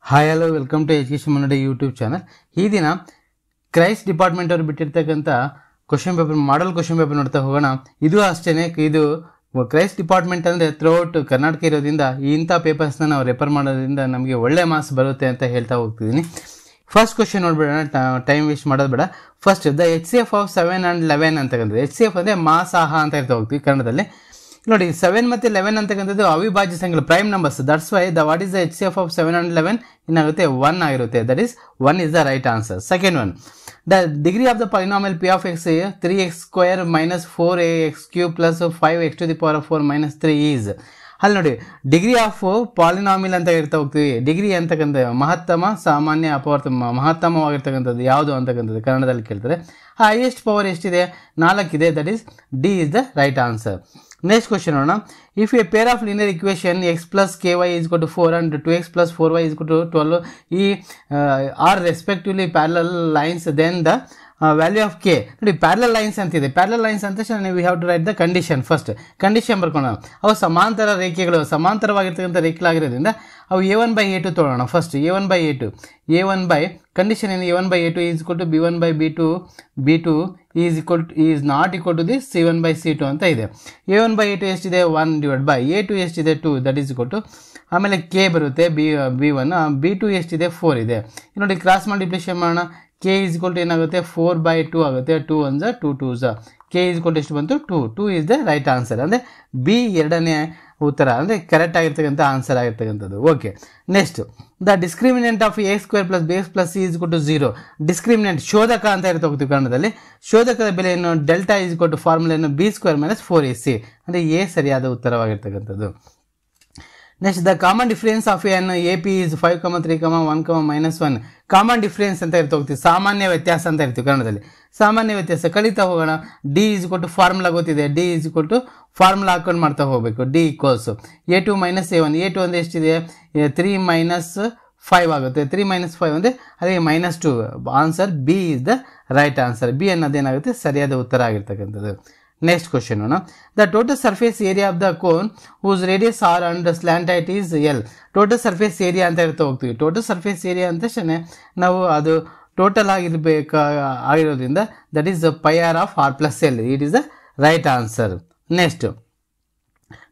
Hi hello welcome to education ಮನ್ನಡೆ YouTube channel. ಈ ದಿನ ಕ್ರೈಸ್ಟ್ ಡಿಪಾರ್ಟ್ಮೆಂಟ್ ಅವರು ಬಿಟ್ಟಿರ್ತಕ್ಕಂಥ question paper model question paper ನೋಡ್ತಾ ಹೋಗೋಣ. ಇದು ಅಷ್ಟೇ, ಇದು ಕ್ರೈಸ್ಟ್ ಡಿಪಾರ್ಟ್ಮೆಂಟ್ ಅಂದರೆ ಥ್ರೂಔಟ್ ಕರ್ನಾಟಕ ಇರೋದ್ರಿಂದ ಇಂಥ ಪೇಪರ್ಸ್ನ ನಾವು ರೆಫರ್ ಮಾಡೋದ್ರಿಂದ ನಮಗೆ ಒಳ್ಳೆ ಮಾರ್ಕ್ಸ್ ಬರುತ್ತೆ ಅಂತ ಹೇಳ್ತಾ ಹೋಗ್ತಿದ್ದೀನಿ. ಫಸ್ಟ್ ಕ್ವಶನ್ ನೋಡ್ಬೇಡ, ಟೈಮ್ ವೇಸ್ಟ್ ಮಾಡೋದು ಬೇಡ. First the HCF of 7 and 11 ಅಂತಕ್ಕಂಥದ್ದು. HCF ಅಂದರೆ ಮಾಸಾಹ ಅಂತ ಹೇಳ್ತಾ ಹೋಗ್ತೀವಿ ಕನ್ನಡದಲ್ಲಿ. ನೋಡಿ 7 ಮತ್ತು 11 ಅಂತಕ್ಕಂಥದ್ದು ಅವಿಭಾಜ್ಯ ಸಂಖ್ಯೆ, prime numbers. That's why the what is the HCF of 7 and 11 ಏನಾಗುತ್ತೆ 1 ಆಗಿರುತ್ತೆ. That is 1 is the right answer. Second one, the degree of the polynomial P of x 3x square minus 4ax cube plus 5x to the power of 4 minus 3 is. ಅಲ್ಲಿ ನೋಡಿ degree of ಪಾಲಿನಾಮಿಲ್ ಅಂತ ಹೇಳ್ತಾ ಹೋಗ್ತೀವಿ. Degree ಅಂತಕ್ಕಂಥ ಮಹತ್ತಮ, ಸಾಮಾನ್ಯ, ಅಪವರ್ತ. ಮಹತ್ತಮವಾಗಿರ್ತಕ್ಕಂಥದ್ದು ಯಾವುದು ಅಂತಕ್ಕಂಥದ್ದು ಕನ್ನಡದಲ್ಲಿ ಕೇಳ್ತಾರೆ. ಹೈಯೆಸ್ಟ್ ಪವರ್ ಎಷ್ಟಿದೆ? 4 ಇದೆ. That is D is the right answer. Next question ನೋಡೋಣ. If a pair of linear equation x plus ky is equal to 4 and 2x plus 4y is equal to 12 are respectively parallel lines, then the value of k. ನೋಡಿ parallel lines ಅಂತಿದೆ. Parallel lines ಅಂತ we have to write the condition. First condition ಬರ್ಕೋಣ. ಅವು ಸಮಾಂತರ ರೇಖೆಗಳು, ಸಮಾಂತರವಾಗಿರ್ತಕ್ಕಂಥ ರೇಖೆಗಳಾಗಿರೋದ್ರಿಂದ ಅವು a1/a2 ತೊಗೊಳ್ಳೋಣ. First a1/a2, a1 by condition ಏನು? a1/a2 is equal to b1/b2, b2 is not equal to the c1/c2 ಅಂತ ಇದೆ. a1/a2 ಎಷ್ಟಿದೆ? 1 a2 ಎಷ್ಟಿದೆ? 2. ದಟ್ ಈಸ್ ಈಕ್ವಲ್ ಟು ಆಮೇಲೆ ಕೆ ಬರುತ್ತೆ b1, b2 ಎಷ್ಟಿದೆ? 4 ಇದೆ. ನೋಡಿ ಕ್ರಾಸ್ ಮಲ್ಟಿಪ್ಲಿಕೇಶನ್ ಮಾಡೋಣ. ಕೆ ಈಸ್ ಈಕ್ವಲ್ ಟು ಏನಾಗುತ್ತೆ? 4/2 ಆಗುತ್ತೆ. 2 1s 2 2s. K is equal to ಎಷ್ಟು ಬಂತು? 2. 2 ಇಸ್ ದ ರೈಟ್ ಆನ್ಸರ್. ಅಂದರೆ ಬಿ ಎರಡನೇ ಉತ್ತರ, ಅಂದರೆ ಕರೆಕ್ಟ್ ಆಗಿರ್ತಕ್ಕಂಥ ಆನ್ಸರ್ ಆಗಿರ್ತಕ್ಕಂಥದ್ದು. Okay, next the discriminant of a² + bx + c is equal to 0. Discriminant ಶೋಧಕ ಅಂತ ಹೇಳ್ತಾ ಹೋಗ್ತೀವಿ ಕನ್ನಡದಲ್ಲಿ. ಶೋಧಕದ ಬೆಲೆ ಏನು? Delta is equal to formula ಏನು? b² - 4ac. ಅಂದರೆ ಎ ಸರಿಯಾದ ಉತ್ತರವಾಗಿರ್ತಕ್ಕಂಥದ್ದು. Next the common difference of an AP is 5, 3, 1, -1. Common difference ಅಂತ ಹೇಳ್ತಾ ಹೋಗ್ತೀವಿ. ಸಾಮಾನ್ಯ ವ್ಯತ್ಯಾಸ ಅಂತ ಹೇಳ್ತೀವಿ ಕನ್ನಡದಲ್ಲಿ. ಸಾಮಾನ್ಯ ವ್ಯತ್ಯಾಸ ಕಲಿತಾ ಹೋಗೋಣ. D is equal to formula ಗೊತ್ತಿದೆ. D is equal to formula ಹಾಕೊಂಡು ಮಾಡ್ತಾ ಹೋಗಬೇಕು. D equals a2 - a1. a2 ಅಂದರೆ ಎಷ್ಟಿದೆ? 3 - 5 ಆಗುತ್ತೆ. 3 - 5 ಅಂದರೆ ಅದೇ -2. Answer B is the right answer. B ಅನ್ನೋದೇನಾಗುತ್ತೆ ಸರಿಯಾದ ಉತ್ತರ ಆಗಿರ್ತಕ್ಕಂಥದ್ದು. ನೆಕ್ಸ್ಟ್ ಕ್ವಶನ್ ನೋಡೋಣ. The total surface area of the cone whose radius r and slant height is l. Total surface area ಅಂತ ಹೇಳ್ತಾ ಹೋಗ್ತೀವಿ. ಟೋಟಲ್ ಸರ್ಫೇಸ್ ಏರಿಯಾ ಅಂತ ತಕ್ಷಣ ನಾವು ಅದು ಟೋಟಲ್ ಆಗಿರೋದ್ರಿಂದ that is πr of r + l. It is the right answer. Next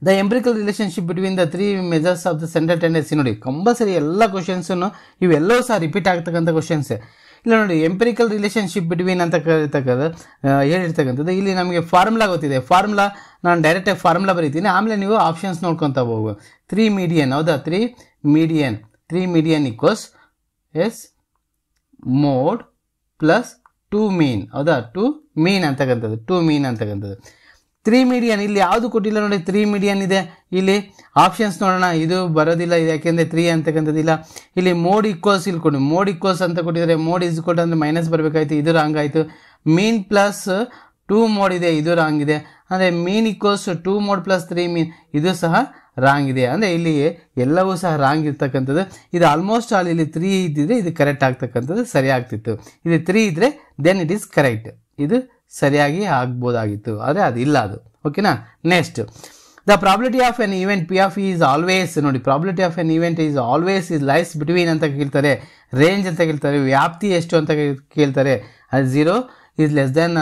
the empirical relationship between the 3 measures of the central tendency. ನೋಡಿ compulsory ಎಲ್ಲ ಕ್ವಶನ್ಸನ್ನು ಇವೆಲ್ಲವೂ ಸಹ ರಿಪೀಟ್ ಆಗ್ತಕ್ಕಂಥ ಕ್ವಶನ್ಸೇ. ಇಲ್ಲ ನೋಡಿ, ಎಂಪಿರಿಕಲ್ ರಿಲೇಶನ್ಶಿಪ್ ಬಿಟ್ವೀನ್ ಅಂತ ಹೇಳಿರ್ತಕ್ಕಂಥದ್ದು. ಇಲ್ಲಿ ನಮಗೆ ಫಾರ್ಮುಲಾ ಗೊತ್ತಿದೆ. ಫಾರ್ಮುಲಾ ನಾನು ಡೈರೆಕ್ಟಾಗಿ ಫಾರ್ಮುಲಾ ಬರೀತೀನಿ, ಆಮೇಲೆ ನೀವು ಆಪ್ಷನ್ಸ್ ನೋಡ್ಕೊತಾ ಹೋಗು. 3 ಮೀಡಿಯನ್, ಹೌದಾ? 3 ಮೀಡಿಯನ್ ಈಕ್ವಲ್ಸ್ ಎಸ್ ಮೋಡ್ ಪ್ಲಸ್ 2 ಮೀನ್, ಹೌದಾ? 2 ಮೀನ್ ಅಂತಕ್ಕಂಥದ್ದು. 3 ಮೀಡಿಯನ್ ಇಲ್ಲಿ ಯಾವುದು ಕೊಟ್ಟಿಲ್ಲ ನೋಡಿ. 3 ಮೀಡಿಯನ್ ಇದೆ. ಇಲ್ಲಿ ಆಪ್ಷನ್ಸ್ ನೋಡೋಣ. ಇದು ಬರೋದಿಲ್ಲ, ಇದು ಯಾಕೆಂದರೆ 3 ಅಂತಕ್ಕಂಥದ್ದಿಲ್ಲ. ಇಲ್ಲಿ ಮೋಡ್ ಈಕ್ವಲ್ಸ್ ಇಲ್ಲಿ ಕೊಡಿ. ಮೋಡ್ ಈಕ್ವಲ್ಸ್ ಅಂತ ಕೊಟ್ಟಿದ್ದಾರೆ. ಮೋಡ್ ಈಸ್ ಈಕ್ವಲ್ ಅಂದರೆ ಮೈನಸ್ ಬರಬೇಕಾಯ್ತು. ಇದು ರಾಂಗ್ ಆಯಿತು. ಮೀನ್ ಪ್ಲಸ್ 2 ಮೋಡ್ ಇದೆ, ಇದು ರಾಂಗ್ ಇದೆ. ಅಂದರೆ ಮೀನ್ ಈಕ್ವಲ್ಸ್ 2 ಮೋಡ್ ಪ್ಲಸ್ 3 ಮೀನ್, ಇದು ಸಹ ರಾಂಗ್ ಇದೆ. ಅಂದರೆ ಇಲ್ಲಿ ಎಲ್ಲವೂ ಸಹ ರಾಂಗ್ ಇರ್ತಕ್ಕಂಥದ್ದು. ಇದು ಆಲ್ಮೋಸ್ಟ್ ಆಲ್ ಇಲ್ಲಿ 3 ಇದ್ದಿದ್ರೆ ಇದು ಕರೆಕ್ಟ್ ಆಗ್ತಕ್ಕಂಥದ್ದು ಸರಿ ಆಗ್ತಿತ್ತು. ಇದು 3 ಇದ್ದರೆ ದೆನ್ ಇಟ್ ಈಸ್ ಕರೆಕ್ಟ್. ಇದು ಸರಿಯಾಗಿ ಆಗ್ಬೋದಾಗಿತ್ತು, ಆದರೆ ಅದಿಲ್ಲ ಅದು. ಓಕೆನಾ? Next the probability of an event P of E is always. ನೋಡಿ probability of an event is always is lies between ಅಂತ ಕೇಳ್ತಾರೆ. ರೇಂಜ್ ಅಂತ ಕೇಳ್ತಾರೆ. ವ್ಯಾಪ್ತಿ ಎಷ್ಟು ಅಂತ ಕೇಳ್ತಾರೆ. ಅದು 0 is less than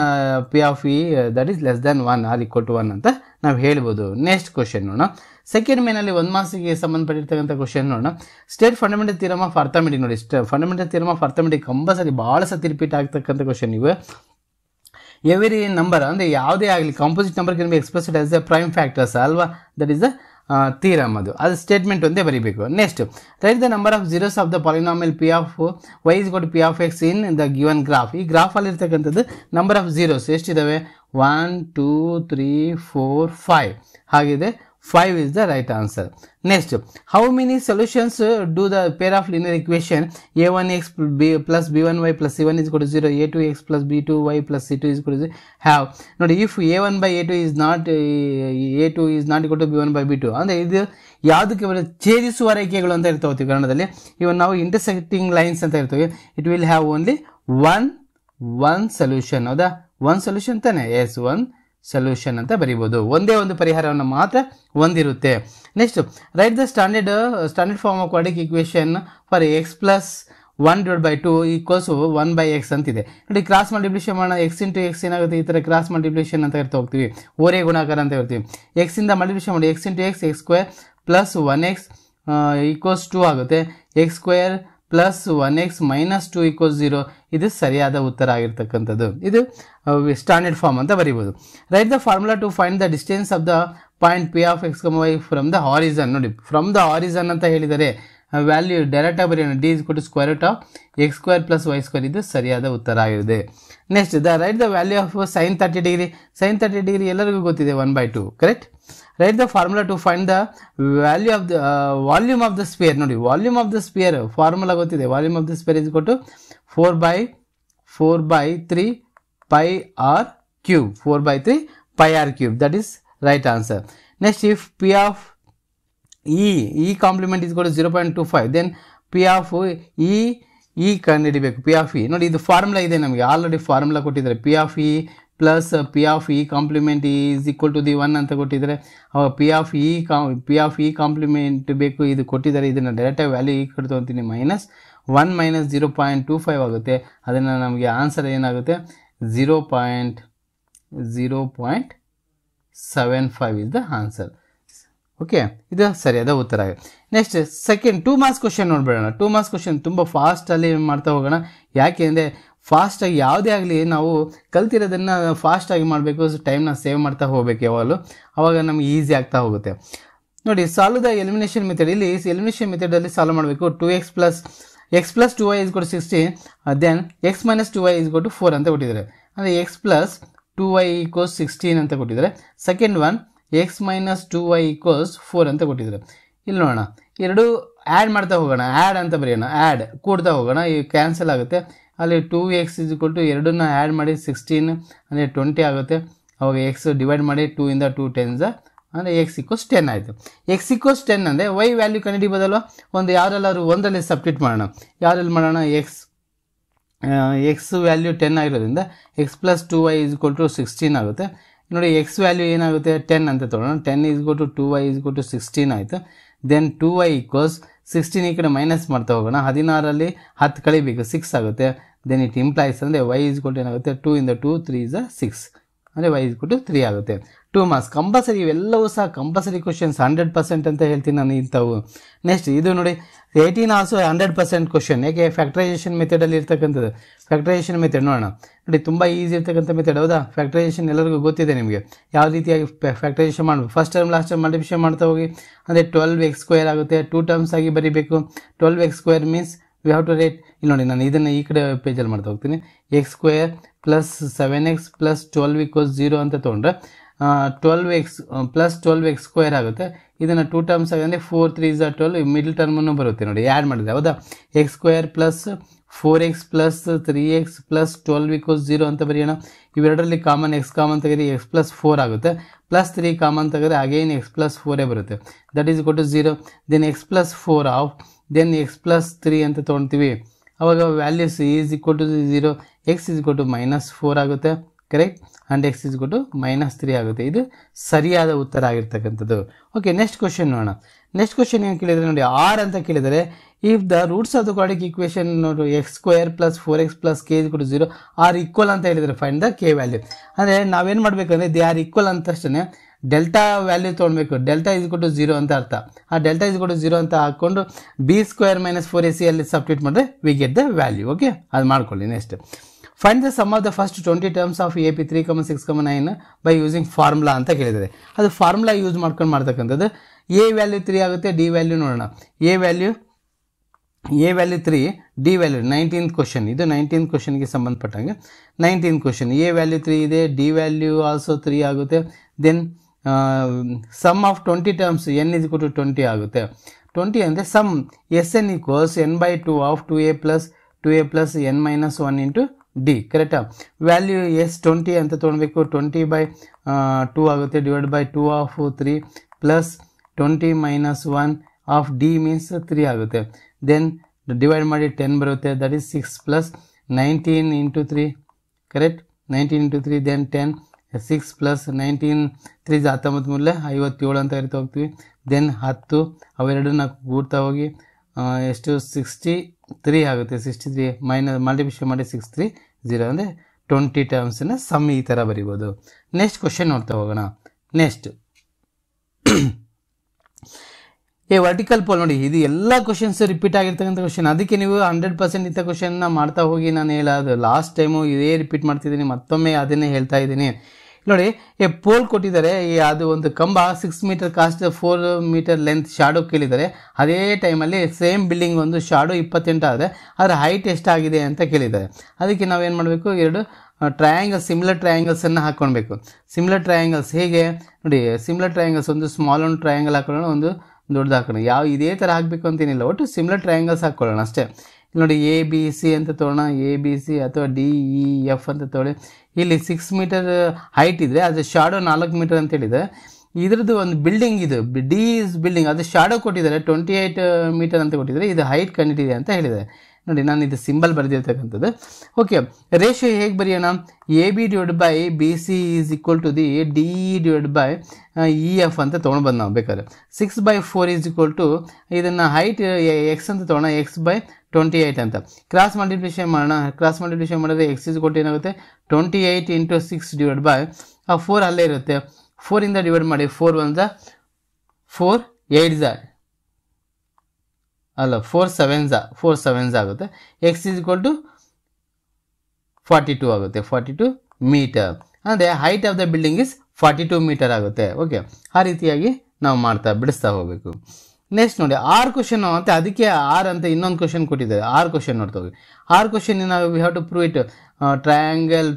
P of E that is less than 1 or equal to 1 ಅಂತ ನಾವು ಹೇಳ್ಬೋದು. ನೆಕ್ಸ್ಟ್ ಕ್ವಶನ್ ನೋಡೋಣ. ಸೆಕೆಂಡ್ ಮೇನಲ್ಲಿ 1 ಮಾರ್ಕ್ಸಿಗೆ ಸಂಬಂಧಪಟ್ಟಿರ್ತಕ್ಕಂಥ ಕ್ವಶನ್ ನೋಡೋಣ. State fundamental theorem of arithmetic. ನೋಡಿ fundamental theorem of arithmetic compulsory ಭಾಳ ಸತಿ ರಿಪೀಟ್ ಆಗ್ತಕ್ಕಂಥ ಕ್ವಶನ್ ಇವು. ಎವರಿ ನಂಬರ್ ಅಂದರೆ ಯಾವುದೇ ಆಗಲಿ composite number can be expressed as a prime factors ಅಲ್ವಾ? That is the theorem. ಅದು ಸ್ಟೇಟ್ಮೆಂಟ್ ಒಂದೇ ಬರೀಬೇಕು. Next right the number of zeros of the polynomial P of y is equal to P of x in the given graph. ಈ ಗ್ರಾಫಲ್ಲಿ ಇರ್ತಕ್ಕಂಥದ್ದು number of zeros ಎಷ್ಟಿದ್ದಾವೆ? 1 2 3 4 5 ಹಾಗಿದೆ. 5 is the right answer. Next, how many solutions do the pair of linear equation a1x plus b1y plus c1 is equal to 0, a2x plus b2y plus c2 is equal to 0 have? Now, if a1/a2 is not a2 is not equal to b1/b2, ಅಂದರೆ ಇದು ಯಾವುದಕ್ಕೆ ಛೇದಿಸುವ ರೇಖೆಗಳು ಅಂತ ಇರ್ತಾವೆ ಕನ್ನಡದಲ್ಲಿ. ಇವನ್ ನಾವು intersecting lines ಅಂತ ಇರ್ತವೆ. It will have only one solution. ಹೌದಾ? 1 solution ತಾನೆ? ಎಸ್, 1 ಸೊಲ್ಯೂಷನ್ ಅಂತ ಬರೀಬೋದು. ಒಂದೇ ಒಂದು ಪರಿಹಾರವನ್ನು ಮಾತ್ರ ಹೊಂದಿರುತ್ತೆ. Next right the standard form of quadratic equation for x plus 1/2 equals 1/x ಅಂತಿದೆ ನೋಡಿ. ಕ್ರಾಸ್ ಮಲ್ಟಿಪ್ಲಿಕೇಶನ್ ಮಾಡೋಣ, ಎಕ್ಸ್ ಇಂಟು ಎಕ್ಸ್ ಏನಾಗುತ್ತೆ, ಈ ಥರ ಕ್ರಾಸ್ ಮಲ್ಟಿಪ್ಲಿಕೇಶನ್ ಅಂತ ಇರ್ತಾ ಹೋಗ್ತೀವಿ, ಓರೆ ಗುಣಾಕಾರ ಅಂತ ಇರ್ತೀವಿ. ಎಕ್ಸಿಂದ ಮಲ್ಟಿಪ್ಲಿಕೇಶನ್ ಮಾಡಿ, x into x x square plus 1x equals 2 ಆಗುತ್ತೆ. X square plus 1x minus 2 equals 0. ಇದು ಸರಿಯಾದ ಉತ್ತರ ಆಗಿರ್ತಕ್ಕಂಥದ್ದು. ಇದು ಸ್ಟ್ಯಾಂಡರ್ಡ್ ಫಾರ್ಮ್ ಅಂತ ಬರೀಬೋದು. Write the formula to find the distance of the point P of x y from the horizon. ನೋಡಿ from the horizon ಅಂತ ಹೇಳಿದರೆ ವ್ಯಾಲ್ಯೂ ಡೈರೆಕ್ಟ್ ಆಗಿ ಬರೆಯೋಣ, d = square root of x square plus Y square. ಇದು ಸರಿಯಾದ ಉತ್ತರ ಆಗಿದೆ. Next right the value of sine 30 degree. Sine 30 degree ಎಲ್ಲರಿಗೂ ಗೊತ್ತಿದೆ, 1/2 correct. Right the formula to find the value of the volume of the sphere. ನೋಡಿ volume of the sphere formula ಗೊತ್ತಿದೆ, volume of the sphere = 4/3 pi r cube. 4/3 pi r cube. That is right answer. Next, if P of E complement is equal to 0.25, then P of E ಕಂಡುಹಿಡಿಬೇಕು. P of E ನೋಡಿ ಇದು formula ಇದೆ ನಮಗೆ, already formula ಕೊಟ್ಟಿದ್ದಾರೆ. P of E plus P of E complement is equal to the 1 ಅಂತ ಕೊಟ್ಟಿದ್ದಾರೆ. ಅವಾಗ P of E compliment ಬೇಕು, ಇದು ಕೊಟ್ಟಿದ್ದಾರೆ. ಇದನ್ನು ಡೈರೆಕ್ಟಾಗಿ ವ್ಯಾಲ್ಯೂ ಈ ಕಡೆ ತೊಗೊತೀನಿ, -1 - 0.25 ಆಗುತ್ತೆ. ಅದನ್ನು ನಮಗೆ ಆನ್ಸರ್ ಏನಾಗುತ್ತೆ, 0.75 ಇಸ್ ದ ಆನ್ಸರ್. ಓಕೆ, ಇದು ಸರಿಯಾದ ಉತ್ತರ ಆಗಿದೆ. ನೆಕ್ಸ್ಟ್ ಸೆಕೆಂಡ್ 2 ಮಾರ್ಕ್ಸ್ ಕ್ವಶನ್ ನೋಡ್ಬೇಡೋಣ. 2 ಮಾರ್ಕ್ಸ್ ಕ್ವಶನ್ ತುಂಬ ಫಾಸ್ಟಲ್ಲಿ ಮಾಡ್ತಾ ಹೋಗೋಣ. ಯಾಕೆ ಅಂದರೆ ಫಾಸ್ಟಾಗಿ ಯಾವುದೇ ಆಗಲಿ ನಾವು ಕಲ್ತಿರೋದನ್ನು ಫಾಸ್ಟಾಗಿ ಮಾಡಬೇಕು, ಟೈಮ್ನ ಸೇವ್ ಮಾಡ್ತಾ ಹೋಗ್ಬೇಕು ಯಾವಾಗಲೂ, ಆವಾಗ ನಮ್ಗೆ ಈಸಿ ಆಗ್ತಾ ಹೋಗುತ್ತೆ. ನೋಡಿ ಸಾಲ್ವ್ ದ ಎಲಿಮಿನೇಷನ್ ಮೆಥಡ್. ಇಲ್ಲಿ ಎಲಿಮಿನೇಷನ್ ಮೆಥಡಲ್ಲಿ ಸಾಲ್ವ್ ಮಾಡಬೇಕು. 2x + 2y = 16, then x - 2y = 4 ಅಂತ ಕೊಟ್ಟಿದ್ದಾರೆ. ಅಂದರೆ x + 2y = 16 ಅಂತ ಕೊಟ್ಟಿದ್ದಾರೆ. ಸೆಕೆಂಡ್ ಒನ್ x - 2y = 4 ಅಂತ ಕೊಟ್ಟಿದ್ದಾರೆ. ಇಲ್ಲಿ ನೋಡೋಣ, ಎರಡು ಆ್ಯಡ್ ಮಾಡ್ತಾ ಹೋಗೋಣ, ಆ್ಯಡ್ ಅಂತ ಬರೆಯೋಣ, ಆ್ಯಡ್ ಕೂಡ್ತಾ ಹೋಗೋಣ, ಈ ಕ್ಯಾನ್ಸಲ್ ಆಗುತ್ತೆ. ಅಲ್ಲಿ 2x = ಎರಡನ್ನ ಆ್ಯಡ್ ಮಾಡಿ 16 ಅಂದರೆ 20 ಆಗುತ್ತೆ. ಅವಾಗ x ಡಿವೈಡ್ ಮಾಡಿ 2 ಇಂದ 2 10s ಅಂದರೆ x = 10 ಆಯಿತು. x = 10 ಅಂದರೆ y ವ್ಯಾಲ್ಯೂ ಕಂಡುಹಿಡಿಬೋದಲ್ವ. ಒಂದು ಯಾವ್ದಲ್ಲಾದ್ರು ಒಂದರಲ್ಲಿ ಸಬ್ಸ್ಟಿಟ್ಯೂಟ್ ಮಾಡೋಣ. ಯಾವ್ದ್ರಲ್ಲಿ ಮಾಡೋಣ, x ವ್ಯಾಲ್ಯೂ 10 ಆಗಿರೋದ್ರಿಂದ x + 2y = 16 ಆಗುತ್ತೆ. ನೋಡಿ x ವ್ಯಾಲ್ಯೂ ಏನಾಗುತ್ತೆ, 10 ಅಂತ ತೊಗೊಳ್ಳೋಣ. 10 = 2y = 16 ಆಯಿತು. ದೆನ್ 2y = 16 ಈ ಕಡೆ ಮೈನಸ್ ಮಾಡ್ತಾ ಹೋಗೋಣ. 16ರಲ್ಲಿ 10 ಕಳಿಬೇಕು, 6 ಆಗುತ್ತೆ. ದೆನ್ ಇಟ್ ಇಂಪ್ಲೈಸ್ ಅಂದರೆ y = ಏನಾಗುತ್ತೆ, 2 ಇಂದ 2 3 is 6 ಅಂದರೆ y = 3 ಆಗುತ್ತೆ. 2 ಮಾರ್ಕ್ಸ್ ಕಂಪಲ್ಸರಿ, ಇವೆಲ್ಲವೂ ಸಹ ಕಂಪಲ್ಸರಿ ಕ್ವಶನ್ಸ್, 100% ಅಂತ ಹೇಳ್ತೀನಿ ನಾನು ಇಂಥವು. ನೆಕ್ಸ್ಟ್ ಇದು ನೋಡಿ 18 ಆಲ್ಸೋ 100% ಕ್ವಶನ್. ಯಾಕೆ, ಫ್ಯಾಕ್ಟರೈಸೇಷನ್ ಮೆಥಡಲ್ಲಿ ಇರ್ತಕ್ಕಂಥದ್ದು. ಫ್ಯಾಕ್ಟರೈಸೇಷನ್ ಮೆಥಡ್ ನೋಡೋಣ. ನೋಡಿ ತುಂಬ ಈಸಿ ಇರ್ತಕ್ಕಂಥ ಮೆಥಡ್, ಹೌದಾ. ಫ್ಯಾಕ್ಟರೈಸೇಷನ್ ಎಲ್ಲರಿಗೂ ಗೊತ್ತಿದೆ ನಿಮಗೆ, ಯಾವ ರೀತಿಯಾಗಿ ಫ್ಯಾಕ್ಟರೈಸೇಷನ್ ಮಾಡಬೇಕು. First term last term multiplication ಮಾಡ್ತಾ ಹೋಗಿ, ಅಂದರೆ 12x² ಆಗುತ್ತೆ. 2 ಟರ್ಮ್ಸ್ ಆಗಿ ಬರೀಬೇಕು. 12x² means we have to write. ಇಲ್ಲಿ ನೋಡಿ ನಾನು ಇದನ್ನು ಈ ಕಡೆ ಪೇಜಲ್ಲಿ ಮಾಡ್ತಾ ಹೋಗ್ತೀನಿ. x² + 7x + 12 = 0 ಅಂತ ತೊಗೊಂಡ್ರೆ 12x + 12x² ಆಗುತ್ತೆ. ಇದನ್ನು 2 ಟರ್ಮ್ಸ್ ಆಗಿ ಅಂದರೆ 4 3 is 12, ಮಿಡಲ್ ಟರ್ಮನ್ನು ಬರುತ್ತೆ ನೋಡಿ, ಆ್ಯಡ್ ಮಾಡಿದೆ, ಹೌದಾ. x² + 4x + 3x + 12 = 0 ಅಂತ ಬರೆಯೋಣ. ಇವೆರಡರಲ್ಲಿ ಕಾಮನ್ x ಕಾಮನ್ ತೆಗೆದ್ರೆ x + 4 ಆಗುತ್ತೆ. +3 ಕಾಮನ್ ತೆಗೆದ್ರೆ ಅಗೈನ್ x + 4 ಬರುತ್ತೆ. That is = 0. Then x + 4 of then x + 3 ಅಂತ ತೊಗೊಳ್ತೀವಿ. ಅವಾಗ ವ್ಯಾಲ್ಯೂಸ್ ಈಸ್ = 0, x -4 ಆಗುತ್ತೆ, ಕರೆಕ್ಟ್. ಆ್ಯಂಡ್ x -3 ಆಗುತ್ತೆ. ಇದು ಸರಿಯಾದ ಉತ್ತರ ಆಗಿರ್ತಕ್ಕಂಥದ್ದು. ಓಕೆ, ನೆಕ್ಸ್ಟ್ ಕ್ವಶನ್ ನೋಡೋಣ. ನೆಕ್ಸ್ಟ್ ಕ್ವಶನ್ ಏನು ಕೇಳಿದರೆ ನೋಡಿ, ಆರ್ ಅಂತ ಕೇಳಿದರೆ, if the roots of the quadratic equation ನೋಡಿ x² + 4x + k = 0 R equal ಅಂತ ಹೇಳಿದರೆ ಫೈಂಡ್ ದ k ವ್ಯಾಲ್ಯೂ. ಅಂದರೆ ನಾವೇನು ಮಾಡಬೇಕಂದ್ರೆ ದೇ ಆರ್ ಈಕ್ವಲ್ ಅಂತ ತಕ್ಷಣ ಡೆಲ್ಟಾ ವ್ಯಾಲ್ಯೂ ತೊಗೊಳ್ಬೇಕು. ಡೆಲ್ಟಾ = 0 ಅಂತ ಅರ್ಥ. ಆ ಡೆಲ್ಟಾ = 0 ಅಂತ ಹಾಕ್ಕೊಂಡು b² - 4ac ಅಲ್ಲಿ ಸಬ್ಸ್ಟಿಟ್ಯೂಟ್ ಮಾಡಿದ್ರೆ we get the value. Okay, ಅದು ಮಾಡ್ಕೊಳ್ಳಿ. Next find the sum of the first 20 terms of AP 3, 6, 9 by using formula ಅಂತ ಕೇಳಿದರೆ, ಅದು ಫಾರ್ಮುಲಾ ಯೂಸ್ ಮಾಡ್ಕೊಂಡು ಮಾಡ್ತಕ್ಕಂಥದ್ದು. a ವ್ಯಾಲ್ಯೂ 3 ಆಗುತ್ತೆ, d ವ್ಯಾಲ್ಯೂ ನೋಡೋಣ. a value 3, d value 19th question. ಇದು 19th ಕ್ವಶನ್ಗೆ ಸಂಬಂಧಪಟ್ಟಂಗೆ 19th ಕ್ವಶನ್. a ವ್ಯಾಲ್ಯೂ 3 ಇದೆ, d ವ್ಯಾಲ್ಯೂ ಆಲ್ಸೋ 3 ಆಗುತ್ತೆ. Then sum of 20 terms n = 20 ಆಗುತ್ತೆ. 20 ಅಂದರೆ sum SN = n/2 of 2a + n - 1 into d, ಕರೆಕ್ಟಾ. ವ್ಯಾಲ್ಯೂ S20 ಅಂತ ತೊಗೊಳ್ಬೇಕು. 20/2 ಆಗುತ್ತೆ, divide by 2 of 3 plus 20 - 1 of d means 3 ಆಗುತ್ತೆ. ದೆನ್ ಡಿವೈಡ್ ಮಾಡಿ 10 ಬರುತ್ತೆ, that is 6 plus 19 × 3, correct. 19 × 3 then 10 6 plus 19 3 19 ಮೂರಲೆ 57 ಅಂತ ಇರ್ತಾ ಹೋಗ್ತೀವಿ. ದೆನ್ 10 ಅವೆರಡನ್ನ ಕೂಡ್ತಾ ಹೋಗಿ ಎಷ್ಟು 63 ಆಗುತ್ತೆ. 63 ಮೈನಸ್ ಮಲ್ಟಿಪ್ಲಿಕೇಶನ್ ಮಾಡಿ 630 ಅಂದರೆ 20 ಟರ್ಮ್ಸನ್ನು ಸಮ್ ಈ ಥರ ಬರಿಬೋದು. ನೆಕ್ಸ್ಟ್ ಕ್ವಶನ್ ನೋಡ್ತಾ ಹೋಗೋಣ. ನೆಕ್ಸ್ಟ್ ವರ್ಟಿಕಲ್ ಪೋಲ್ ನೋಡಿ, ಇದು ಎಲ್ಲ ಕ್ವಶನ್ಸ್ ರಿಪೀಟ್ ಆಗಿರ್ತಕ್ಕಂಥ ಕ್ವಶನ್. ಅದಕ್ಕೆ ನೀವು 100% ಇಂಥ ಕ್ವಶನ್ನ ಮಾಡ್ತಾ ಹೋಗಿ ನಾನು ಹೇಳೋದು ಲಾಸ್ಟ್ ಟೈಮು ಇದೇ ರಿಪೀಟ್ ಮಾಡ್ತಿದ್ದೀನಿ, ಮತ್ತೊಮ್ಮೆ ಅದನ್ನೇ ಹೇಳ್ತಾ ಇದ್ದೀನಿ. ನೋಡಿ, ಪೋಲ್ ಕೊಟ್ಟಿದ್ದಾರೆ, ಅದು ಒಂದು ಕಂಬ 6 metre cast 4 metre length shadow ಕೇಳಿದ್ದಾರೆ. ಅದೇ ಟೈಮಲ್ಲಿ ಸೇಮ್ ಬಿಲ್ಡಿಂಗ್ ಒಂದು ಶಾಡೋ 28 ಆದರೆ ಅದರ ಹೈಟ್ ಎಷ್ಟಾಗಿದೆ ಅಂತ ಕೇಳಿದ್ದಾರೆ. ಅದಕ್ಕೆ ನಾವೇನು ಮಾಡಬೇಕು, ಎರಡು ಟ್ರಯಾಂಗಲ್ಸ್, ಸಿಮಿಲರ್ ಟ್ರಯಾಂಗಲ್ಸನ್ನು ಹಾಕ್ಕೊಳ್ಬೇಕು. ಸಿಮಿಲರ್ ಟ್ರಯಾಂಗಲ್ಸ್ ಹೇಗೆ ನೋಡಿ, ಸಿಮಿಲರ್ ಟ್ರಯಾಂಗಲ್ಸ್ ಒಂದು ಸ್ಮಾಲ್ ಒಂದು ಟ್ರಯಾಂಗಲ್ ಹಾಕೊಳ್ಳೋಣ, ಒಂದು ದೊಡ್ಡದು ಹಾಕೋಣ. ಇದೇ ಥರ ಹಾಕಬೇಕು ಅಂತೇನಿಲ್ಲ, ಒಟ್ಟು ಸಿಮಿಲರ್ ಟ್ರಯಾಂಗಲ್ಸ್ ಹಾಕ್ಕೊಳ್ಳೋಣ ಅಷ್ಟೇ. ಇಲ್ಲಿ ನೋಡಿ ABC ಅಂತ ತೊಗೊಳ್ಳೋಣ, ABC ಅಥವಾ DEF ಅಂತ ತೊಗೊಳ್ಳಿ. ಇಲ್ಲಿ 6 ಮೀಟರ್ ಹೈಟ್ ಇದ್ದರೆ ಅದು ಶಾಡೋ 4 ಮೀಟರ್ ಅಂತ ಹೇಳಿದರೆ, ಇದ್ರದ್ದು ಒಂದು ಬಿಲ್ಡಿಂಗ್, ಇದು ಡಿ ಇಸ್ ಬಿಲ್ಡಿಂಗ್, ಅದು ಶಾಡೋ ಕೊಟ್ಟಿದ್ದಾರೆ 28 ಮೀಟರ್ ಅಂತ ಕೊಟ್ಟಿದ್ದಾರೆ. ಇದು ಹೈಟ್ ಕಂಡಿದೆ ಅಂತ ಹೇಳಿದ್ದಾರೆ. ನೋಡಿ, ನಾನು ಇದು ಸಿಂಬಲ್ ಬರೆದಿರ್ತಕ್ಕಂಥದ್ದು. ಓಕೆ, ರೇಷಿಯೋ ಹೇಗೆ ಬರೆಯೋಣ? AB divide by BC is equal to the DE divide by EF ಅಂತ ತೊಗೊಂಡು ಬಂದು ನಾವು ಬೇಕಾದ್ರೆ 6/4 ಈಸ್ ಈಕ್ವಲ್ ಟು ಇದನ್ನು ಹೈಟ್ ಎಕ್ಸ್ ಅಂತ ತೊಗೊಳ್ಳೋಣ, x/28 ಅಂತ ಕ್ರಾಸ್ ಮಲ್ಟಿಪ್ಲಿಕೇಶನ್ ಮಾಡೋಣ. ಕ್ರಾಸ್ ಮಲ್ಟಿಪ್ಲಿಕೇಶನ್ ಮಾಡಿದ್ರೆ x ಈಸ್ ಈಕ್ವಲ್ ಟು ಏನಾಗುತ್ತೆ 28 × 6 ಡಿವೈಡ್ ಬೈ 4 ಅಲ್ಲೇ ಇರುತ್ತೆ. 4 ಇಂದ ಡಿವೈಡ್ ಮಾಡಿ, 4 1 4 8 ಅಲ್ಲ 4 7 ಆಗುತ್ತೆ. x ಈಸ್ ಈಕ್ವಲ್ ಟು 42 ಆಗುತ್ತೆ, 42 ಮೀಟರ್. ಅಂದರೆ height of the building is 42 metre ಆಗುತ್ತೆ. ಓಕೆ, ಆ ರೀತಿಯಾಗಿ ನಾವು ಬಿಡಿಸ್ತಾ ಹೋಗಬೇಕು. ನೆಕ್ಸ್ಟ್ ನೋಡಿ, 6 ಕ್ವಶನ್ ಅಂತ, ಅದಕ್ಕೆ 6 ಅಂತ ಇನ್ನೊಂದು ಕ್ವಶನ್ ಕೊಟ್ಟಿದ್ದಾರೆ. 6 ಕ್ವಶನ್ ನೋಡ್ತಾ ಹೋಗಿ. 6 ಕ್ವಶನ್ ನಾವು we have to prove it. Triangle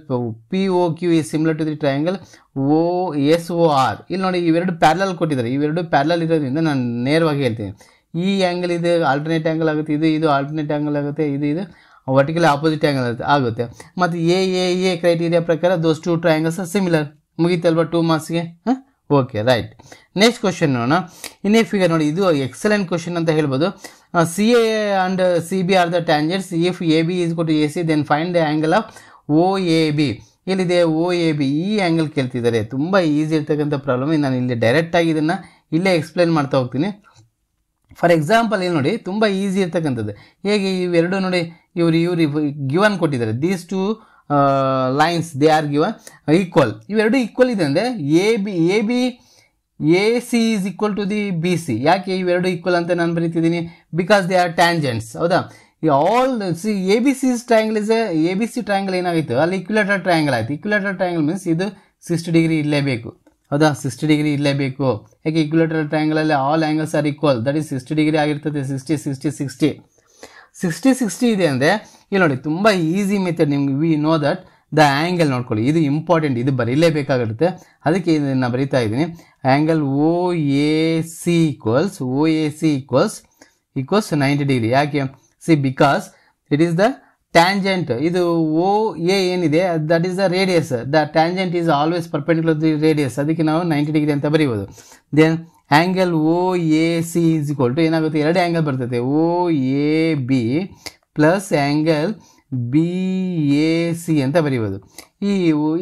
POQ is similar to the triangle OSOR. ಇಲ್ಲಿ ನೋಡಿ, ಇವೆರಡು ಪ್ಯಾರಲಲ್ ಕೊಟ್ಟಿದ್ದಾರೆ. ಇವೆರಡು ಪ್ಯಾರಲಲ್ ಇರೋದ್ರಿಂದ ನಾನು ನೇರವಾಗಿ ಹೇಳ್ತೀನಿ, ಈ ಆ್ಯಂಗಲ್ ಇದು ಆಲ್ಟರ್ನೇಟ್ ಆ್ಯಂಗಲ್ ಆಗುತ್ತೆ, ಇದು ಆಲ್ಟರ್ನೇಟ್ ಆ್ಯಂಗಲ್ ಆಗುತ್ತೆ, ಇದು ವರ್ಟಿಕಲಿ ಆಪೋಸಿಟ್ ಆ್ಯಂಗಲ್ ಆಗುತ್ತೆ. ಮತ್ತು ಎ ಕ್ರೈಟೀರಿಯಾ ಪ್ರಕಾರ ದೋಸ್ 2 ಟ್ರಯಾಂಗಲ್ಸ್ ಆರ್ ಸಿಮಿಲರ್. ಮುಗೀತಲ್ವಾ 2 ಮಾರ್ಕ್ಸ್ಗೆ? Okay, right. ನೆಕ್ಸ್ಟ್ ಕ್ವಶನ್ ನೋಡೋಣ. ಇನ್ನೇ ಫಿಗರ್ ನೋಡಿ, ಇದು ಎಕ್ಸಲೆಂಟ್ ಕ್ವಶನ್ ಅಂತ ಹೇಳ್ಬೋದು. CA and CB are the tangents. If AB is equal to AC then find the angle of OAB. ಇಲ್ಲಿದೆ OAB, ಈ ಆ್ಯಂಗಲ್ ಕೇಳ್ತಿದ್ದಾರೆ. ತುಂಬ ಈಸಿ ಇರ್ತಕ್ಕಂಥ ಪ್ರಾಬ್ಲಮ್. ನಾನು ಇಲ್ಲಿ ಡೈರೆಕ್ಟಾಗಿ ಇದನ್ನು ಇಲ್ಲೇ ಎಕ್ಸ್ಪ್ಲೇನ್ ಮಾಡ್ತಾ ಹೋಗ್ತೀನಿ. ಫಾರ್ ಎಕ್ಸಾಂಪಲ್ ಇಲ್ಲಿ ನೋಡಿ, ತುಂಬ ಈಸಿ ಇರ್ತಕ್ಕಂಥದ್ದು. ಹೇಗೆ ಇವೆರಡು ನೋಡಿ, ಇವರು ಗಿವನ್ ಕೊಟ್ಟಿದ್ದಾರೆ. These 2 lines they are given equal. ಇವೆರಡು ಈಕ್ವಲ್ ಇದೆ ಅಂದರೆ AC is equal to the BC. ಯಾಕೆ ಇವೆರಡು ಈಕ್ವಲ್ ಅಂತ ನಾನು ಬರೀತಿದ್ದೀನಿ? Because they are tangents. ಹೌದಾ? ಆಲ್ ABC ಟ್ರಯಾಂಗಲ್ ಏನಾಗಿತ್ತು, ಅಲ್ಲಿ ಇಕ್ಯುಲೇಟರ್ ಟ್ರಯಾಂಗಲ್ ಆಯಿತು. ಇಕ್ಯುಲೇಟರ್ ಟ್ರಯಾಂಗಲ್ ಮೀನ್ಸ್ ಇದು 60 ಡಿಗ್ರಿ ಇರಲೇಬೇಕು. ಹೌದಾ? 60 ಡಿಗ್ರಿ ಇರಲೇಬೇಕು. ಯಾಕೆ ಇಕ್ಯುಲೇಟರ್ ಟ್ರಯಾಂಗಲಲ್ಲಿ all angles are equal, that is 60 degree ಆಗಿರ್ತದೆ. 60 ಇದೆ ಅಂದರೆ ಇಲ್ಲಿ ನೋಡಿ, ತುಂಬ ಈಸಿ ಮೆಥಡ್. ನಿಮ್ಗೆ we know that the angle ನೋಡ್ಕೊಳ್ಳಿ, ಇದು ಇಂಪಾರ್ಟೆಂಟ್, ಇದು ಬರೀಲೇಬೇಕಾಗಿರುತ್ತೆ. ಅದಕ್ಕೆ ಇದನ್ನು ಬರೀತಾ ಇದ್ದೀನಿ. Angle OAC equals 90 degree. ಯಾಕೆ? Because it is the tangent. ಇದು OA ಏನಿದೆ, that is the radius. The tangent is always perpendicular to the radius. ಅದಕ್ಕೆ ನಾವು 90 ಡಿಗ್ರಿ ಅಂತ ಬರೀಬೋದು. Then angle OAC is equal to ಏನಾಗುತ್ತೆ, 2 ಆ್ಯಂಗಲ್ ಬರ್ತದೆ, OAB ಪ್ಲಸ್ ಆ್ಯಂಗಲ್ BAC ಅಂತ ಬರೀಬೋದು.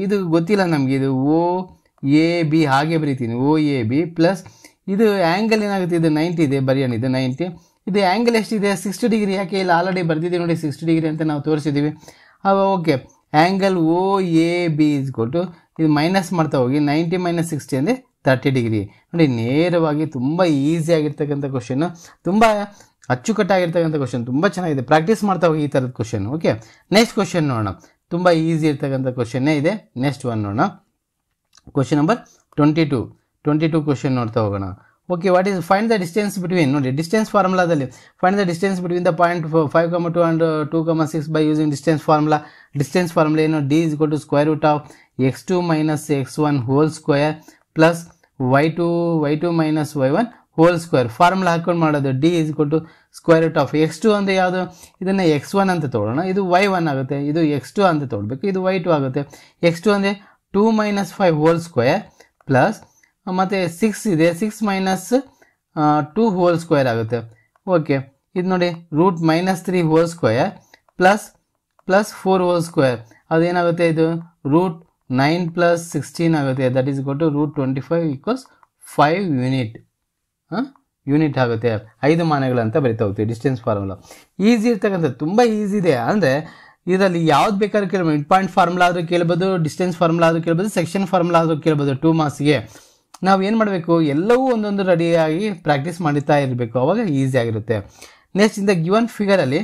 ಇದು ಗೊತ್ತಿಲ್ಲ ನಮಗೆ, ಇದು OAB ಹಾಗೆ ಬರೀತೀನಿ, OAB ಪ್ಲಸ್ ಇದು ಆ್ಯಂಗಲ್ ಏನಾಗುತ್ತೆ, ಇದು 90 ಇದೆ, ಬರೆಯೋಣ. ಇದು 90. ಇದು ಆ್ಯಂಗಲ್ ಎಷ್ಟಿದೆ? 60 ಡಿಗ್ರಿ. ಯಾಕೆ ಇಲ್ಲಿ ಆಲ್ರೆಡಿ ಬರ್ದಿದ್ದೀವಿ ನೋಡಿ, 60 ಡಿಗ್ರಿ ಅಂತ ನಾವು ತೋರಿಸಿದ್ದೀವಿ. Okay, angle OAB is equal to, ಇದು ಮೈನಸ್ ಮಾಡ್ತಾ ಹೋಗಿ, 90 - 60 ಅಂದರೆ 30 ಡಿಗ್ರಿ. ನೋಡಿ, ನೇರವಾಗಿ ತುಂಬ ಈಸಿಯಾಗಿರ್ತಕ್ಕಂಥ ಕ್ವಶನ್ನು, ತುಂಬ ಅಚ್ಚುಕಟ್ಟಾಗಿರ್ತಕ್ಕಂಥ ಕ್ವಶನ್, ತುಂಬ ಚೆನ್ನಾಗಿದೆ. ಪ್ರಾಕ್ಟೀಸ್ ಮಾಡ್ತಾ ಹೋಗಿ ಈ ಥರದ ಕ್ವಶನ್. ಓಕೆ, ನೆಕ್ಸ್ಟ್ ಕ್ವಶನ್ ನೋಡೋಣ. ತುಂಬ ಈಸಿ ಇರ್ತಕ್ಕಂಥ ಕ್ವಶನ್ನೇ ಇದೆ. ನೆಕ್ಸ್ಟ್ ಒನ್ ನೋಡೋಣ. ಕ್ವಶನ್ ನಂಬರ್ 22 ಕ್ವಶನ್ ನೋಡ್ತಾ ಹೋಗೋಣ. Okay, what is find the distance between. ನೋಡಿ, ಡಿಸ್ಟೆನ್ಸ್ ಫಾರ್ಮುಲಾದಲ್ಲಿ find the distance between the point 5,2 and 2,6 by using distance formula. Distance formula ಏನು? D is equal to square root of x2 minus x1 whole square plus y2 minus y1 whole square. Formula ಹಾಕೊಂಡು ಮಾಡೋದು. D is equal to square root of x2 ಅಂದರೆ ಯಾವುದು? ಇದನ್ನು x1 ಅಂತ ತೊಗೊಳ್ಳೋಣ. ಇದು y1 ಆಗುತ್ತೆ. ಇದು x2 ಅಂತ ತೊಗೊಳ್ಬೇಕು. ಇದು y2 ಆಗುತ್ತೆ. x2 ಅಂದರೆ 2 - 5 ಹೋಲ್ ಸ್ಕ್ವೇರ್ ಪ್ಲಸ್ ಮತ್ತು 6 ಇದೆ, 6 - 2 ಹೋಲ್ ಸ್ಕ್ವೇರ್ ಆಗುತ್ತೆ. ಓಕೆ, ಇದು ನೋಡಿ √-3 whole square plus 4 whole square. ಅದೇನಾಗುತ್ತೆ? ಇದು 9 ಪ್ಲಸ್ 16 ಆಗುತ್ತೆ, that is equal to √25 equals 5 unit. Unit ಆಗುತ್ತೆ, 5 ಮಾನಗಳಂತ ಬರಿತಾ ಹೋಗ್ತೀವಿ ಡಿಸ್ಟೆನ್ಸ್ ಫಾರ್ಮುಲಾ. ಈಸಿ ಇರ್ತಕ್ಕಂಥದ್ದು, ತುಂಬ ಈಸಿ ಇದೆ. ಅಂದರೆ ಇದರಲ್ಲಿ ಯಾವ್ದು ಬೇಕಾದ್ರೂ ಕೇಳ್ಬೋದು, ಮಿಡ್ ಪಾಯಿಂಟ್ ಫಾರ್ಮುಲಾ ಆದರೂ ಕೇಳ್ಬೋದು, ಡಿಸ್ಟೆನ್ಸ್ ಫಾರ್ಮುಲಾ ಆದರೂ ಕೇಳ್ಬೋದು, ಸೆಕ್ಷನ್ ಫಾರ್ಮುಲಾ ಆದರೂ ಕೇಳ್ಬೋದು. 2 ಮಾರ್ಕ್ಸ್ಗೆ ನಾವು ಏನು ಮಾಡಬೇಕು, ಎಲ್ಲವೂ ಒಂದೊಂದು ರೆಡಿಯಾಗಿ ಪ್ರಾಕ್ಟೀಸ್ ಮಾಡ್ತಾ ಇರಬೇಕು, ಅವಾಗ ಈಸಿ ಆಗಿರುತ್ತೆ. ನೆಕ್ಸ್ಟ್ ಇಂದ ಗಿವನ್ ಫಿಗರಲ್ಲಿ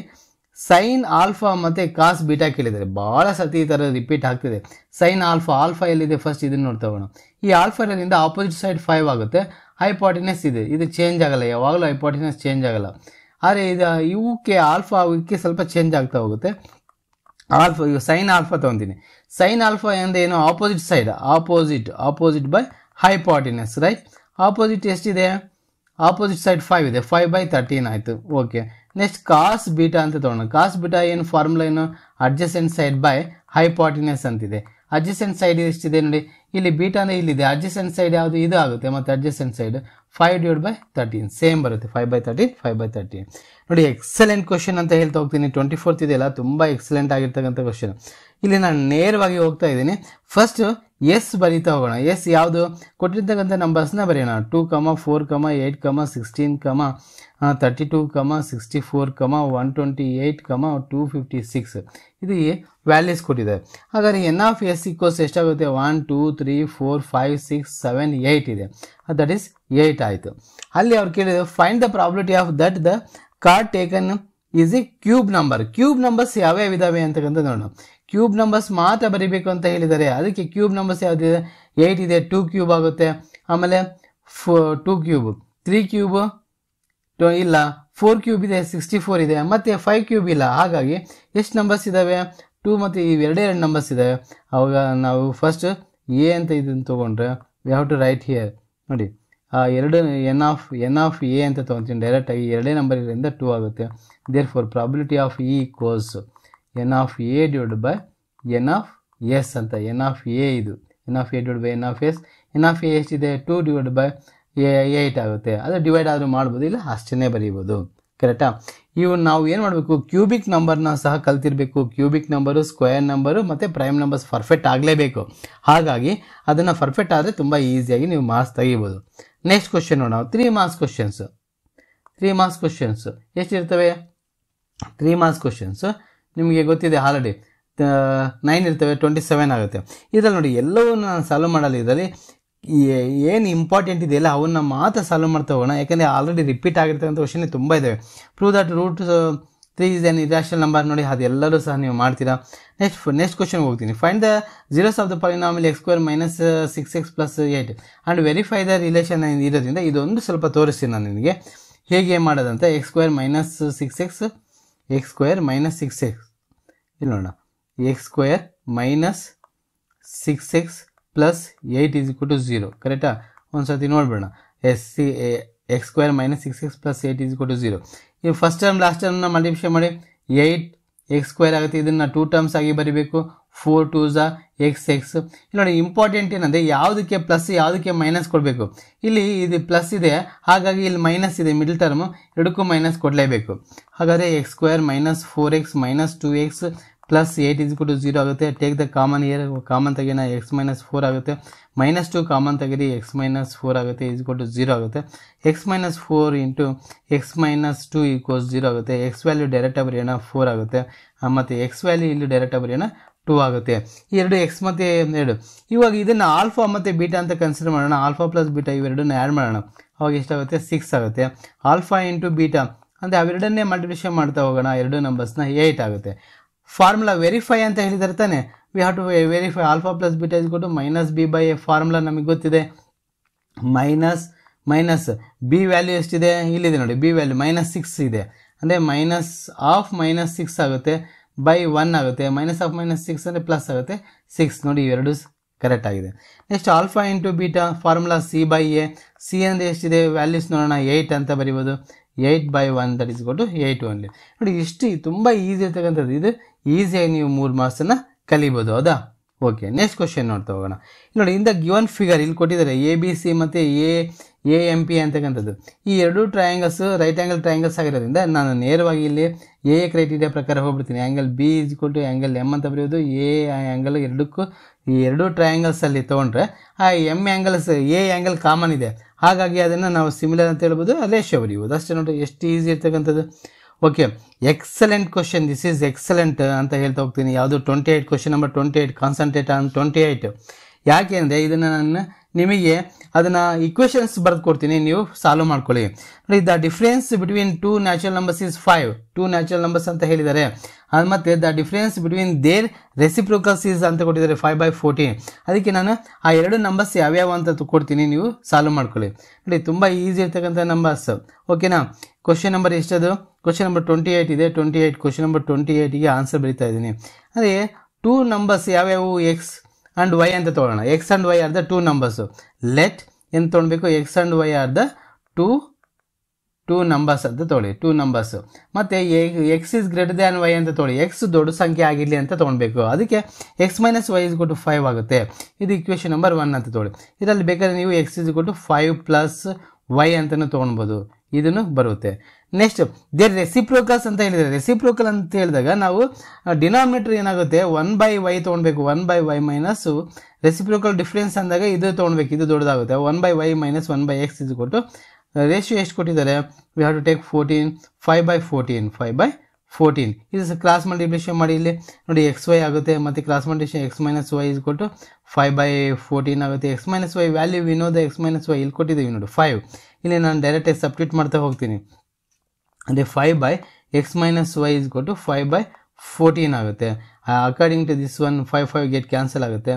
ಸೈನ್ ಆಲ್ಫಾ ಮತ್ತು ಕಾಸ್ ಬೀಟಾ ಕೇಳಿದ್ದಾರೆ. ಭಾಳ ಸತಿ ಈ ಥರ ರಿಪೀಟ್ ಆಗ್ತಿದೆ. ಸೈನ್ ಆಲ್ಫಾ ಎಲ್ಲಿದೆ ಫಸ್ಟ್ ಇದನ್ನು ನೋಡ್ತಾ ಹೋಗೋಣ. ಈ ಆಲ್ಫಾ ಇರೋದ್ರಿಂದ ಆಪೋಸಿಟ್ ಸೈಡ್ 5 ಆಗುತ್ತೆ. ಹೈಪಾಟಿನಸ್ ಇದು ಚೇಂಜ್ ಆಗಲ್ಲ, ಯಾವಾಗಲೂ ಹೈಪಾಟಿನಸ್ ಚೇಂಜ್ ಆಗಲ್ಲ. ಆದರೆ ಇವಕ್ಕೆ ಇವಕ್ಕೆ ಸ್ವಲ್ಪ ಚೇಂಜ್ ಆಗ್ತಾ ಹೋಗುತ್ತೆ. ಈಗ ಸೈನ್ ಆಲ್ಫಾ ತೊಗೊತೀನಿ. ಸೈನ್ ಆಲ್ಫಾ ಅಂದರೆ ಏನು, opposite side, opposite by hypotenuse, right. Opposite ಎಷ್ಟಿದೆ, ಆಪೋಸಿಟ್ ಸೈಡ್ 5 ಇದೆ, 5/13 ಆಯಿತು. ಓಕೆ. ನೆಕ್ಸ್ಟ್ ಕಾಸ್ ಬೀಟಾ ಅಂತ ತೊಗೊಳ್ಳೋಣ. ಕಾಸ್ ಬೀಟಾ ಏನು ಫಾರ್ಮುಲಾ ಏನು, ಅಡ್ಜಸೆಂಟ್ ಸೈಡ್ ಬೈ ಹೈಪಾಟಿನಸ್ ಅಂತಿದೆ. ಅಡ್ಜಸೆಂಟ್ ಸೈಡ್ ಎಷ್ಟಿದೆ ನೋಡಿ, ಇಲ್ಲಿ ಬೀಟಾ ಅಂದರೆ ಇಲ್ಲಿದೆ, ಅಡ್ಜಸೆಂಟ್ ಸೈಡ್ ಯಾವುದು ಇದು ಆಗುತ್ತೆ, ಮತ್ತು ಅಡ್ಜಸೆಂಟ್ ಸೈಡ್ 5/13 ಸೇಮ್ ಬರುತ್ತೆ, 5/13 ನೋಡಿ. ಎಕ್ಸಲೆಂಟ್ ಕ್ವಶನ್ ಅಂತ ಹೇಳ್ತಾ ಹೋಗ್ತೀನಿ. 24th ಇದೆಯಲ್ಲ, ತುಂಬ ಎಕ್ಸಲೆಂಟ್ ಆಗಿರ್ತಕ್ಕಂಥ ಕ್ವಶನ್. ಇಲ್ಲಿ ನಾನು ನೇರವಾಗಿ ಹೋಗ್ತಾ ಇದ್ದೀನಿ. ಫಸ್ಟ್ ಎಸ್ ಬರೀತಾ ಹೋಗೋಣ. ಎಸ್ ಯಾವುದು, ಕೊಟ್ಟಿರ್ತಕ್ಕಂಥ ನಂಬರ್ಸ್ನ ಬರೆಯೋಣ. 2, 4, 8, 16, 32, 64, 128, 256 ಇದು ವ್ಯಾಲ್ಯೂಸ್ ಕೊಟ್ಟಿದ್ದಾರೆ. ಹಾಗಾದರೆ ಎನ್ ಆಫ್ ಎಸ್ ಈಕ್ವಲ್ಸ್ ಎಷ್ಟಾಗುತ್ತೆ, 1, 2, 3, 4, 5, 6, 7, 8 ಇದೆ, ದಟ್ ಈಸ್ 8 ಆಯಿತು. ಅಲ್ಲಿ ಅವ್ರು ಕೇಳಿದ್ರು find the probability of that the card taken is A cube number. Cube numbers ಯಾವ್ಯಾವ ಇದಾವೆ ಅಂತಕ್ಕಂಥ ನೋಡೋಣ. ಕ್ಯೂಬ್ ನಂಬರ್ಸ್ ಮಾತ್ರ ಬರೀಬೇಕು ಅಂತ ಹೇಳಿದ್ದಾರೆ. ಅದಕ್ಕೆ ಕ್ಯೂಬ್ ನಂಬರ್ಸ್ ಯಾವುದಿದೆ, 8 ಇದೆ, 2 ಕ್ಯೂಬ್ ಆಗುತ್ತೆ. ಆಮೇಲೆ 2 ಕ್ಯೂಬ್, 3 ಕ್ಯೂಬ್ ಇಲ್ಲ, 4 ಕ್ಯೂಬ್ ಇದೆ, 64 ಇದೆ, ಮತ್ತು 5 ಕ್ಯೂಬ್ ಇಲ್ಲ. ಹಾಗಾಗಿ ಎಷ್ಟು ನಂಬರ್ಸ್ ಇದ್ದಾವೆ, 2 ಮತ್ತು ಇವೆರಡೇ ನಂಬರ್ಸ್ ಇದ್ದಾವೆ. ಅವಾಗ ನಾವು ಫಸ್ಟ್ ಎ ಅಂತ ಇದನ್ನು ತೊಗೊಂಡ್ರೆ we have to write here ನೋಡಿ. ಎರಡು ಎನ್ ಆಫ್ ಎ ಅಂತ ತೊಗೊತೀನಿ ಡೈರೆಕ್ಟಾಗಿ. ಎರಡೇ ನಂಬರ್ ಇರೋದ್ರಿಂದ 2 ಆಗುತ್ತೆ. Therefore probability of E equals N of A divide by N of S ಅಂತ. ಎನ್ ಆಫ್ ಎ ಇದು N of A divide by N of S. N of A ಎಷ್ಟಿದೆ, 2 divide by 8 ಆಗುತ್ತೆ. ಅದು divide ಆದರೂ ಮಾಡ್ಬೋದು, ಇಲ್ಲ ಅಷ್ಟೇ ಬರೀಬೋದು. ಕರೆಕ್ಟಾ. ಇವು ನಾವು ಏನು ಮಾಡಬೇಕು, ಕ್ಯೂಬಿಕ್ ನಂಬರ್ನ ಸಹ ಕಲ್ತಿರಬೇಕು. ಕ್ಯೂಬಿಕ್ ನಂಬರು, ಸ್ಕ್ವೇರ್ ನಂಬರು ಮತ್ತು ಪ್ರೈಮ್ ನಂಬರ್ಸ್ ಪರ್ಫೆಕ್ಟ್ ಆಗಲೇಬೇಕು. ಹಾಗಾಗಿ ಅದನ್ನು ಪರ್ಫೆಕ್ಟ್ ಆದರೆ ತುಂಬ ಈಸಿಯಾಗಿ ನೀವು ಮಾರ್ಕ್ಸ್ ತೆಗಿಬೋದು. ನೆಕ್ಸ್ಟ್ ಕ್ವಶನ್ ನೋಡೋಣ. 3 ಮಾರ್ಕ್ಸ್ ಕ್ವಶನ್ಸ್ ಎಷ್ಟಿರ್ತವೆ, 3 ಮಾರ್ಕ್ಸ್ ಕ್ವಶನ್ಸ್ ನಿಮಗೆ ಗೊತ್ತಿದೆ ಆಲ್ರೆಡಿ. 9 ಇರ್ತವೆ, 27 ಆಗುತ್ತೆ. ಇದರಲ್ಲಿ ನೋಡಿ ಎಲ್ಲವನ್ನು ನಾನು ಸಾಲ್ವ್ ಮಾಡಲ್ಲ. ಇದರಲ್ಲಿ ಏನು ಇಂಪಾರ್ಟೆಂಟ್ ಇದೆಯಲ್ಲ ಅವನ್ನ ಮಾತ್ರ ಸಾಲ್ವ್ ಮಾಡ್ತಾ ಹೋಗೋಣ. ಯಾಕೆಂದರೆ ಆಲ್ರೆಡಿ ರಿಪೀಟ್ ಆಗಿರ್ತಕ್ಕಂಥ ಕ್ವಶನ್ ತುಂಬ ಇದ್ದಾವೆ. Prove that √3 is N irrational number ನೋಡಿ, ಅದೆಲ್ಲರೂ ಸಹ ನೀವು ಮಾಡ್ತೀರಾ. ನೆಕ್ಸ್ಟ್ ಕ್ವಶನ್ ಹೋಗ್ತೀನಿ. Find the zeros of the polynomial x² - 6x + 8 and verify the relation ಇರೋದ್ರಿಂದ ಇದೊಂದು ಸ್ವಲ್ಪ ತೋರಿಸ್ತೀನಿ ನಾನು ನಿಮಗೆ ಹೇಗೆ ಮಾಡೋದಂತ. x² - 6x ಇಲ್ಲಿ ನೋಡೋಣ. x² - 6x + 8 = 0. ಕರೆಕ್ಟಾ. ಒಂದು ಸರ್ತಿ ನೋಡ್ಬೇಡ. x² - 6x + 8 = 0. ಈ ಫಸ್ಟ್ ಟರ್ಮ್ ಲಾಸ್ಟ್ ಟರ್ಮ್ನ ಮಲ್ಟಿಪ್ಲಿಕೇಷನ್ ಮಾಡಿ 8x² ಆಗುತ್ತೆ. ಇದನ್ನು 2 ಟರ್ಮ್ಸ್ ಆಗಿ ಬರೀಬೇಕು. 4 2s xx. ಇಲ್ಲಿ ನೋಡಿ ಇಂಪಾರ್ಟೆಂಟ್ ಏನಂದರೆ ಯಾವುದಕ್ಕೆ ಪ್ಲಸ್ ಯಾವುದಕ್ಕೆ ಮೈನಸ್ ಕೊಡಬೇಕು. ಇಲ್ಲಿ ಇದು ಪ್ಲಸ್ ಇದೆ, ಹಾಗಾಗಿ ಇಲ್ಲಿ ಮೈನಸ್ ಇದೆ. ಮಿಡಲ್ ಟರ್ಮ್ ಎರಡಕ್ಕೂ ಮೈನಸ್ ಕೊಡಲೇಬೇಕು. ಹಾಗಾದರೆ x² - 4x - 2x + 8 = 0 ಆಗುತ್ತೆ. Take the common here, common ತೆಗೆಯೋಣ. x - 4 ಆಗುತ್ತೆ. -2 ಕಾಮನ್ ತೆಗೆದು x - 4 ಆಗುತ್ತೆ, = 0 ಆಗುತ್ತೆ. x - 4 × x - 2 = 0 ಆಗುತ್ತೆ. x ವ್ಯಾಲ್ಯೂ ಡೈರೆಕ್ಟಾಗಿ ಬರೆಯೋಣ, 4 ಆಗುತ್ತೆ. ಮತ್ತು x ವ್ಯಾಲ್ಯೂ ಇಲ್ಲಿ ಡೈರೆಕ್ಟಾಗಿ ಬರೆಯೋಣ, 2 ಆಗುತ್ತೆ. ಈ ಎರಡು x ಮತ್ತು 2. ಇವಾಗ ಇದನ್ನು ಆಲ್ಫಾ ಮತ್ತು ಬೀಟಾ ಅಂತ ಕನ್ಸಿಡರ್ ಮಾಡೋಣ. ಆಲ್ಫಾ ಪ್ಲಸ್ ಬೀಟಾ ಇವೆರಡನ್ನ ಆ್ಯಡ್ ಮಾಡೋಣ. ಅವಾಗ ಎಷ್ಟಾಗುತ್ತೆ, 6 ಆಗುತ್ತೆ. ಆಲ್ಫಾ ಇಂಟು ಬೀಟಾ ಅಂದರೆ ಅವೆರಡನ್ನೇ ಮಲ್ಟಿಪ್ಲಿಕೇಷನ್ ಮಾಡ್ತಾ ಹೋಗೋಣ. ಎರಡು ನಂಬರ್ಸ್ನ 8 ಆಗುತ್ತೆ. ಫಾರ್ಮುಲಾ ವೆರಿಫೈ ಅಂತ ಹೇಳಿದರೆ ತಾನೆ, we have to verify alpha plus beta -b/a. Formula ನಮಗೆ ಗೊತ್ತಿದೆ. ಮೈನಸ್ ಬಿ ವ್ಯಾಲ್ಯೂ ಎಷ್ಟಿದೆ, ಇಲ್ಲಿದೆ ನೋಡಿ. ಬಿ ವ್ಯಾಲ್ಯೂ -6 ಇದೆ, ಅಂದರೆ -6 ಆಗುತ್ತೆ. ಬೈ 1 ಆಗುತ್ತೆ. -6 ಅಂದರೆ ಪ್ಲಸ್ ಆಗುತ್ತೆ 6. ನೋಡಿ ಇವೆರಡು ಕರೆಕ್ಟ್ ಆಗಿದೆ. Next alpha into beta formula c/a. C ಅಂದರೆ ಎಷ್ಟಿದೆ, ವ್ಯಾಲ್ಯೂಸ್ ನೋಡೋಣ. 8 ಅಂತ ಬರಿಬೋದು. 8/1 ದಟ್ ಈಸ್ = 8 ಓನ್ಲಿ. ನೋಡಿ ಇಷ್ಟು ತುಂಬ ಈಸಿ ಇರ್ತಕ್ಕಂಥದ್ದು. ಇದು ಈಸಿಯಾಗಿ ನೀವು 3 ಮಾರ್ಕ್ಸನ್ನು ಕಲಿಬೋದು, ಹೌದಾ. ಓಕೆ, ನೆಕ್ಸ್ಟ್ ಕ್ವಶನ್ ನೋಡ್ತಾ ಹೋಗೋಣ. ನೋಡಿ, ಇನ್ ದ ಗಿವನ್ ಫಿಗರ್ ಇಲ್ಲಿ ಕೊಟ್ಟಿದ್ದಾರೆ. ABC ಮತ್ತು AMP ಅಂತಕ್ಕಂಥದ್ದು. ಈ ಎರಡು ಟ್ರಯಾಂಗಲ್ಸ್ ರೈಟ್ ಆ್ಯಂಗಲ್ ಟ್ರಯಾಂಗಲ್ಸ್ ಆಗಿರೋದ್ರಿಂದ ನಾನು ನೇರವಾಗಿ ಇಲ್ಲಿ ಎ ಕ್ರೈಟೀರಿಯಾ ಪ್ರಕಾರ ಹೋಗ್ಬಿಡ್ತೀನಿ. ಆ್ಯಂಗಲ್ B = ಆ್ಯಂಗಲ್ M ಅಂತ ಬರೆಯೋದು. ಎ ಆ್ಯಂಗಲ್ ಎರಡಕ್ಕೂ ಈ ಎರಡು ಟ್ರಯಾಂಗಲ್ಸಲ್ಲಿ ತೊಗೊಂಡ್ರೆ ಆ M angles A angle common ಇದೆ, ಹಾಗಾಗಿ ಅದನ್ನು ನಾವು ಸಿಮಿಲರ್ ಅಂತ ಹೇಳ್ಬೋದು, ರೇಷಿಯೋ ಬರೆಯುವುದು ಅಷ್ಟೇ. ನೋಡಿ ಎಷ್ಟು ಈಸಿ ಇರ್ತಕ್ಕಂಥದ್ದು. Okay, excellent question, this is excellent ಅಂತ ಹೇಳ್ತಾ ಹೋಗ್ತೀನಿ. ಯಾವುದು 28 ಕ್ವಶನ್ ನಂಬರ್ 28, ಕಾನ್ಸಂಟ್ರೇಟ್ ಆನ್ 28. ಯಾಕೆ ಅಂದರೆ ಇದನ್ನು ನಾನು ನಿಮಗೆ ಅದನ್ನು ಇಕ್ವೇಷನ್ಸ್ ಬರೆದು ಕೊಡ್ತೀನಿ, ನೀವು ಸಾಲ್ವ್ ಮಾಡ್ಕೊಳ್ಳಿ. ನೋಡಿ, the difference between 2 natural numbers is 5. 2 natural numbers ಅಂತ ಹೇಳಿದ್ದಾರೆ. ಅದು ಮತ್ತು the difference between their reciprocals is ಅಂತ ಕೊಟ್ಟಿದ್ದಾರೆ 5/14. ಅದಕ್ಕೆ ನಾನು ಆ ಎರಡು ನಂಬರ್ಸ್ ಯಾವ್ಯಾವ ಅಂತ ಕೊಡ್ತೀನಿ, ನೀವು ಸಾಲ್ವ್ ಮಾಡ್ಕೊಳ್ಳಿ. ನೋಡಿ, ತುಂಬ ಈಸಿ ಇರ್ತಕ್ಕಂಥ ನಂಬರ್ಸ್. ಓಕೆನಾ? ಕ್ವಶನ್ ನಂಬರ್ ಎಷ್ಟದು? ಕ್ವಶನ್ ನಂಬರ್ 28 ಇದೆ. 28 ಕ್ವಶನ್ ನಂಬರ್ 28ಗೆ ಆನ್ಸರ್ ಬರೀತಾ ಇದ್ದೀನಿ. ಅದೇ 2 ನಂಬರ್ಸ್ ಯಾವ್ಯಾವು ಎಕ್ಸ್ ಆ್ಯಂಡ್ ವೈ ಅಂತ ತೊಗೊಳ್ಳೋಣ. X and y are the 2 numbers. Let ಏನು ತೊಗೊಳ್ಬೇಕು? X and y are the two numbers ಅಂತ ತೊಗೊಳ್ಳಿ, 2 ನಂಬರ್ಸು. ಮತ್ತು x is greater than y ಅಂತ ತೊಗೊಳ್ಳಿ. ಎಕ್ಸ್ ದೊಡ್ಡ ಸಂಖ್ಯೆ ಆಗಿರಲಿ ಅಂತ ತೊಗೊಳ್ಬೇಕು. ಅದಕ್ಕೆ x - y = 5 ಆಗುತ್ತೆ. ಇದು ಇಕ್ವೇಷನ್ ನಂಬರ್ 1 ಅಂತ ತೊಗೊಳ್ಳಿ. ಇದರಲ್ಲಿ ಬೇಕಾದ್ರೆ ನೀವು x = 5 + y ಅಂತಲೂ ತೊಗೊಳ್ಬೋದು, ಇದನ್ನು ಬರುತ್ತೆ. ನೆಕ್ಸ್ಟ್ ದೇರ್ ರೆಸಿಪ್ರೋಕಲ್ಸ್ ಅಂತ ಹೇಳಿದರೆ, ರೆಸಿಪ್ರೋಕಲ್ ಅಂತ ಹೇಳಿದಾಗ ನಾವು ಡಿನಾಮಿನೇಟರ್ ಏನಾಗುತ್ತೆ 1/y ತೊಗೊಳ್ಬೇಕು. 1/y ಮೈನಸ್ ರೆಸಿಪ್ರೋಕಲ್ ಡಿಫ್ರೆನ್ಸ್ ಅಂದಾಗ ಇದು ತೊಗೊಳ್ಬೇಕು, ಇದು ದೊಡ್ಡದಾಗುತ್ತೆ. 1/y - 1/x ರೇಷಿಯೋ ಎಷ್ಟು ಕೊಟ್ಟಿದ್ದಾರೆ? We have to take 14, 5/14, 5/14. ಇದು ಕ್ರಾಸ್ ಮಲ್ಟಿಪ್ಲಿಕೇಶನ್ ಮಾಡಿ ಇಲ್ಲಿ ನೋಡಿ, xy ಆಗುತ್ತೆ. ಮತ್ತು ಕ್ರಾಸ್ ಮಲ್ಟಿಪ್ಲಿಕೇಶನ್ x - y = 5/14 ಆಗುತ್ತೆ. x - y ವ್ಯಾಲ್ಯೂ ವಿನೋದ x - y ಇಲ್ಲಿ ಕೊಟ್ಟಿದ್ದೀವಿ ನೋಡಿ 5. ಇಲ್ಲಿ ನಾನು ಡೈರೆಕ್ಟಾಗಿ ಸಬ್ಸ್ಟಿಟ್ಯೂಟ್ ಮಾಡ್ತಾ ಹೋಗ್ತೀನಿ. ಅಂದರೆ 5/x - y = 5/14 ಆಗುತ್ತೆ. According to this one 5 get cancel ಆಗುತ್ತೆ.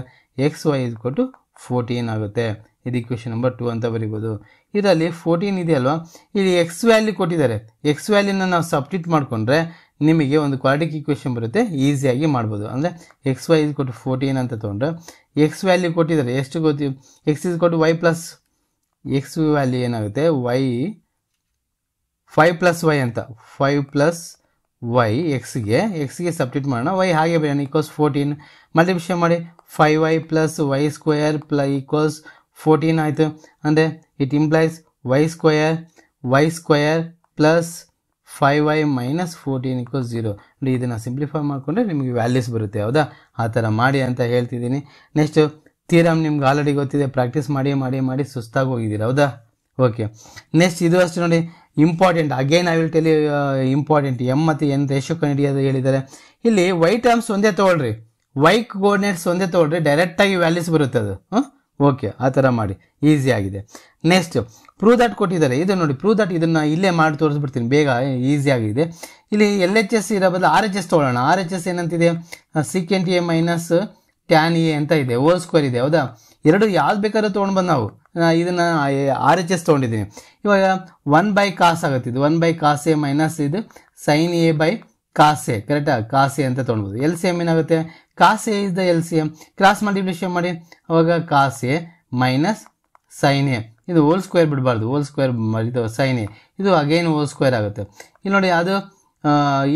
xy = 14 ಆಗುತ್ತೆ. ಇದು ಇಕ್ವೇಷನ್ ನಂಬರ್ 2 ಅಂತ ಬರೀಬೋದು. ಇದರಲ್ಲಿ 14 ಇದೆಯಲ್ವಾ, ಇಲ್ಲಿ ಎಕ್ಸ್ ವ್ಯಾಲ್ಯೂ ಕೊಟ್ಟಿದ್ದಾರೆ. ಎಕ್ಸ್ ವ್ಯಾಲ್ಯೂನ ನಾವು ಸಬ್ಸ್ಟಿಟ್ಯೂಟ್ ಮಾಡಿಕೊಂಡ್ರೆ ನಿಮಗೆ ಒಂದು ಕ್ವಾಡ್ರಿಕ್ ಇಕ್ವೇಷನ್ ಬರುತ್ತೆ, ಈಸಿಯಾಗಿ ಮಾಡ್ಬೋದು. ಅಂದರೆ xy = 14 ಅಂತ ತೊಗೊಂಡ್ರೆ ಎಕ್ಸ್ ವ್ಯಾಲ್ಯೂ ಕೊಟ್ಟಿದ್ದಾರೆ ಎಷ್ಟು ಗೊತ್ತಿ? x = y plus X value ಏನಾಗುತ್ತೆ? y 5 + y ಅಂತ 5 + y ಎಕ್ಸ್ಗೆ ಸಬ್ಸ್ಟಿಟ್ಯೂಟ್ ಮಾಡೋಣ. y ಹಾಗೆ ಬರೋಣ =14 ಮಲ್ಟಿಪ್ಲಿಕೇಶನ್ ಮಾಡಿ 5y + y² = 14 ಆಯಿತು. ಅಂದರೆ ಇಟ್ ಇಂಪ್ಲೈಸ್ y² + 5y - 14 = 0. ನೋಡಿ, ಇದನ್ನು ಸಿಂಪ್ಲಿಫೈ ಮಾಡಿಕೊಂಡ್ರೆ ನಿಮಗೆ ವ್ಯಾಲ್ಯೂಸ್ ಬರುತ್ತೆ. ಹೌದಾ? ಆ ಥರ ಮಾಡಿ ಅಂತ ಹೇಳ್ತಿದ್ದೀನಿ. ನೆಕ್ಸ್ಟ್ ಥಿಯರಮ್ ನಿಮ್ಗೆ ಆಲ್ರೆಡಿ ಗೊತ್ತಿದೆ, ಪ್ರಾಕ್ಟೀಸ್ ಮಾಡಿ ಮಾಡಿ ಮಾಡಿ ಸುಸ್ತಾಗಿ ಹೋಗಿದ್ದೀರಾ. ಹೌದಾ? ಓಕೆ, ನೆಕ್ಸ್ಟ್ ಇದು ಅಷ್ಟು ನೋಡಿ important. Again I will tell you important. m ಮತ್ತು n ರೇಷಿಯೋ ಕಂಡುಹಿಡಿಯೋದು ಹೇಳಿದ್ದಾರೆ. ಇಲ್ಲಿ y ಟರ್ಮ್ಸ್ ಒಂದೇ ತೊಗೊಳ್ರಿ, y ಕೋಆರ್ಡಿನೇಟ್ಸ್ ಒಂದೇ ತೊಗೊಳ್ರಿ, ಡೈರೆಕ್ಟಾಗಿ ವ್ಯಾಲ್ಯೂಸ್ ಬರುತ್ತೆ ಅದು. ಓಕೆ, ಆ ಥರ ಮಾಡಿ, ಈಸಿ ಆಗಿದೆ. ನೆಕ್ಸ್ಟ್ ಪ್ರೂವ್ ದಟ್ ಕೊಟ್ಟಿದ್ದಾರೆ. ಇದು ನೋಡಿ, ಪ್ರೂವ್ ದಟ್ ಇದನ್ನು ಇಲ್ಲೇ ಮಾಡಿ ತೋರಿಸ್ಬಿಡ್ತೀನಿ, ಬೇಗ ಈಸಿ ಆಗಿದೆ. ಇಲ್ಲಿ LHS ಇರೋ ಬದಲು RHS ತೊಗೊಳ್ಳೋಣ. RHS ಏನಂತಿದೆ? secant A - tan A ಅಂತ ಇದೆ, ಹೋಲ್ ಸ್ಕ್ವೇರ್ ಇದೆ. ಹೌದಾ? ಎರಡು ಯಾವ್ದು ಬೇಕಾದ್ರೂ ತೊಗೊಂಡ್ಬಂದು ನಾವು ಇದನ್ನು RHS ತೊಗೊಂಡಿದ್ದೀನಿ. ಇವಾಗ 1/cos ಆಗುತ್ತೆ. ಇದು 1/cos A ಮೈನಸ್ ಇದು sin A/cos A, ಕರೆಕ್ಟಾ? cos A ಅಂತ ತೊಗೊಳ್ಬೋದು. LCM ಏನಾಗುತ್ತೆ? cos A is the LCM. Cross multiplication ಮಾಡಿ ಅವಾಗ cos A - sin A. ಇದು ಹೋಲ್ ಸ್ಕ್ವೇರ್ ಬಿಡಬಾರ್ದು, ಹೋಲ್ ಸ್ಕ್ವೇರ್ ಮಾಡಿದ್ದು sin A. ಇದು ಅಗೈನ್ ಹೋಲ್ ಸ್ಕ್ವೇರ್ ಆಗುತ್ತೆ. ಇಲ್ಲಿ ನೋಡಿ, ಅದು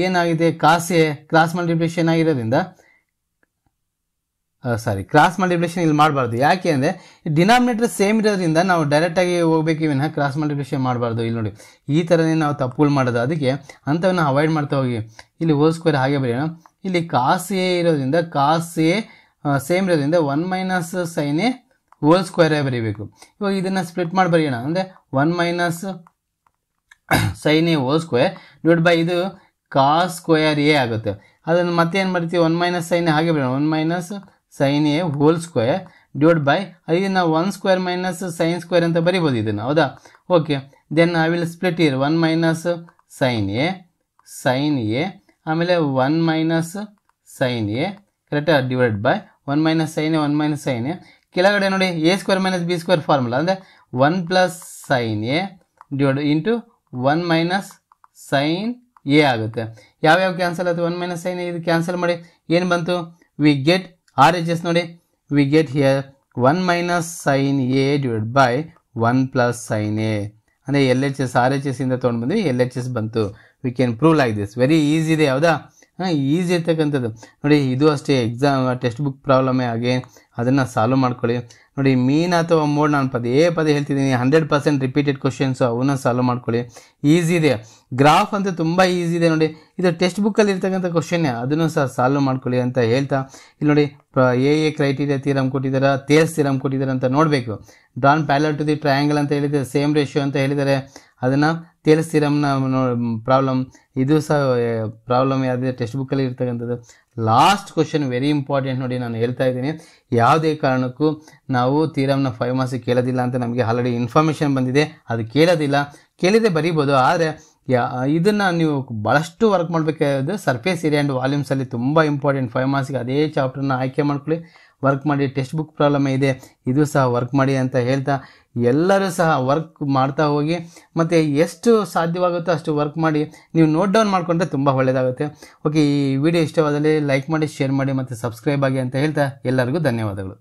ಏನಾಗಿದೆ? cos A ಕ್ರಾಸ್ ಮಲ್ಟಿಪ್ಲಿಕೇಶನ್ ಆಗಿರೋದ್ರಿಂದ ಕ್ರಾಸ್ ಮಲ್ಟಿಪ್ಲಿಕೇಶನ್ ಇಲ್ಲಿ ಮಾಡಬಾರ್ದು. ಯಾಕೆ ಅಂದರೆ ಡಿನಾಮಿನೇಟರ್ ಸೇಮ್ ಇರೋದ್ರಿಂದ ನಾವು ಡೈರೆಕ್ಟಾಗಿ ಹೋಗ್ಬೇಕು, ವಿನಃ ಕ್ರಾಸ್ ಮಲ್ಟಿಪ್ಲಿಕೇಶನ್ ಮಾಡಬಾರ್ದು. ಇಲ್ಲಿ ನೋಡಿ, ಈ ಥರನೇ ನಾವು ತಪ್ಪುಗಳು ಮಾಡೋದು. ಅದಕ್ಕೆ ಅಂಥವನ್ನ ಅವಾಯ್ಡ್ ಮಾಡ್ತಾ ಹೋಗಿ. ಇಲ್ಲಿ ಹೋಲ್ ಸ್ಕ್ವೇರ್ ಹಾಗೆ ಬರೆಯೋಣ. ಇಲ್ಲಿ cos A ಇರೋದ್ರಿಂದ cos A ಸೇಮ್ ಇರೋದ್ರಿಂದ 1 - sin A ಹೋಲ್ ಸ್ಕ್ವೇರೇ ಬರೀಬೇಕು. ಇವಾಗ ಇದನ್ನು ಸ್ಪ್ಲಿಟ್ ಮಾಡಿ ಬರೆಯೋಣ. ಅಂದರೆ 1 - sin A whole square divide by ಇದು cos ಸ್ಕ್ವೇರ್ A ಆಗುತ್ತೆ. ಅದನ್ನು ಮತ್ತೆ ಏನು ಮಾಡ್ತೀವಿ? 1 - sin A ಹಾಗೆ ಬರೆಯೋಣ. 1 - sin A whole square divide by ಇದನ್ನು 1 ಸ್ಕ್ವೇರ್ ಮೈನಸ್ sin ಸ್ಕ್ವೇರ್ ಅಂತ ಬರಿಬೋದು ಇದನ್ನು. ಹೌದಾ? Okay, then I will split year 1 - sin A ಆಮೇಲೆ 1 - sin A, ಕರೆಕ್ಟಾ? Divide by 1 - sin A 1 - sin A. ಕೆಳಗಡೆ ನೋಡಿ A² - B² ಫಾರ್ಮುಲಾ. ಅಂದರೆ 1 + sin A divide into 1 - sin A ಆಗುತ್ತೆ. ಯಾವ್ಯಾವ ಕ್ಯಾನ್ಸಲ್ ಆಗುತ್ತೆ? 1 - sin A ಇದು ಕ್ಯಾನ್ಸಲ್ ಮಾಡಿ ಏನು ಬಂತು? ವಿ ಗೆಟ್ RHS ನೋಡಿ, we get here 1 - sin A divide by 1 + sin A. ಅಂದರೆ LHS RHS ಇಂದ ತೊಗೊಂಡು ಬಂದ್ವಿ, LHS ಬಂತು. We can prove like this. Very easy ಇದೆ. ಹೌದಾ? ಈಸಿ ಇರ್ತಕ್ಕಂಥದ್ದು ನೋಡಿ. ಇದು ಅಷ್ಟೇ ಎಕ್ಸಾಮ್ ಟೆಕ್ಸ್ಟ್ ಬುಕ್ ಪ್ರಾಬ್ಲಮೇ ಆಗಿ ಅದನ್ನು ಸಾಲ್ವ್ ಮಾಡ್ಕೊಳ್ಳಿ. ನೋಡಿ ಮೀನ್ ಅಥವಾ ಮೋಡ್ ನಾನು ಪದೇ ಹೇಳ್ತಿದ್ದೀನಿ, 100% ರಿಪೀಟೆಡ್ ಕ್ವಶನ್ಸು ಅವನ್ನ ಸಾಲ್ವ್ ಮಾಡ್ಕೊಳ್ಳಿ. ಈಸಿ ಇದೆ. ಗ್ರಾಫ್ ಅಂತೂ ತುಂಬ ಈಸಿ ಇದೆ ನೋಡಿ. ಇದು ಟೆಕ್ಸ್ಟ್ ಬುಕ್ಕಲ್ಲಿ ಇರ್ತಕ್ಕಂಥ ಕ್ವಶನ್ನೇ, ಅದನ್ನು ಸಹ ಸಾಲ್ವ್ ಮಾಡ್ಕೊಳ್ಳಿ ಅಂತ ಹೇಳ್ತಾ ಇಲ್ಲಿ ನೋಡಿ ಕ್ರೈಟೀರಿಯಾ ಥಿಯರಮ್ ಕೊಟ್ಟಿದ್ದಾರೆ, ಥೇಲ್ಸ್ ಥಿಯರಮ್ ಕೊಟ್ಟಿದ್ದಾರೆ ಅಂತ ನೋಡಬೇಕು. Drawn parallel to the triangle ಅಂತ ಹೇಳಿದ್ದಾರೆ, ಸೇಮ್ ರೇಷಿಯೋ ಅಂತ ಹೇಳಿದ್ದಾರೆ. ಅದನ್ನು ಥೇಲ್ಸ್ ಥಿಯರಮ್ನ ಪ್ರಾಬ್ಲಮ್, ಇದು ಸಹ ಪ್ರಾಬ್ಲಮ್ ಯಾವುದಿದೆ ಟೆಕ್ಸ್ಟ್ ಬುಕ್ಕಲ್ಲಿ ಇರ್ತಕ್ಕಂಥದ್ದು. ಲಾಸ್ಟ್ ಕ್ವಶನ್ ವೆರಿ ಇಂಪಾರ್ಟೆಂಟ್ ನೋಡಿ. ನಾನು ಹೇಳ್ತಾ ಇದ್ದೀನಿ, ಯಾವುದೇ ಕಾರಣಕ್ಕೂ ನಾವು ಥಿಯರಮ್ನ 5 ಮಾರ್ಕ್ಸಿಗೆ ಕೇಳೋದಿಲ್ಲ ಅಂತ ನಮಗೆ ಆಲ್ರೆಡಿ ಇನ್ಫಾರ್ಮೇಷನ್ ಬಂದಿದೆ. ಅದು ಕೇಳಿದೆ ಬರೀಬೋದು, ಆದರೆ ಇದನ್ನು ನೀವು ಭಾಳಷ್ಟು ವರ್ಕ್ ಮಾಡಬೇಕಾದ ಸರ್ಫೇಸ್ ಏರಿಯಾ ಆ್ಯಂಡ್ ವಾಲ್ಯೂಮ್ಸಲ್ಲಿ ತುಂಬ ಇಂಪಾರ್ಟೆಂಟ್. 5 ಮಾರ್ಕ್ಸಿಗೆ ಅದೇ ಚಾಪ್ಟರ್ನ ಆಯ್ಕೆ ಮಾಡ್ಕೊಳ್ಳಿ, ವರ್ಕ್ ಮಾಡಿ. ಟೆಕ್ಸ್ಟ್ ಬುಕ್ ಪ್ರಾಬ್ಲಮ್ ಇದೆ, ಇದು ಸಹ ವರ್ಕ್ ಮಾಡಿ ಅಂತ ಹೇಳ್ತಾ ಎಲ್ಲರೂ ಸಹ ವರ್ಕ್ ಮಾಡ್ತಾ ಹೋಗಿ, ಮತ್ತು ಎಷ್ಟು ಸಾಧ್ಯವಾಗುತ್ತೋ ಅಷ್ಟು ವರ್ಕ್ ಮಾಡಿ. ನೀವು ನೋಟ್ ಡೌನ್ ಮಾಡಿಕೊಂಡ್ರೆ ತುಂಬ ಒಳ್ಳೆಯದಾಗುತ್ತೆ. ಓಕೆ, ಈ ವಿಡಿಯೋ ಇಷ್ಟವಾದಲ್ಲಿ ಲೈಕ್ ಮಾಡಿ, ಶೇರ್ ಮಾಡಿ ಮತ್ತು ಸಬ್ಸ್ಕ್ರೈಬ್ ಆಗಿ ಅಂತ ಹೇಳ್ತಾ ಎಲ್ಲರಿಗೂ ಧನ್ಯವಾದಗಳು.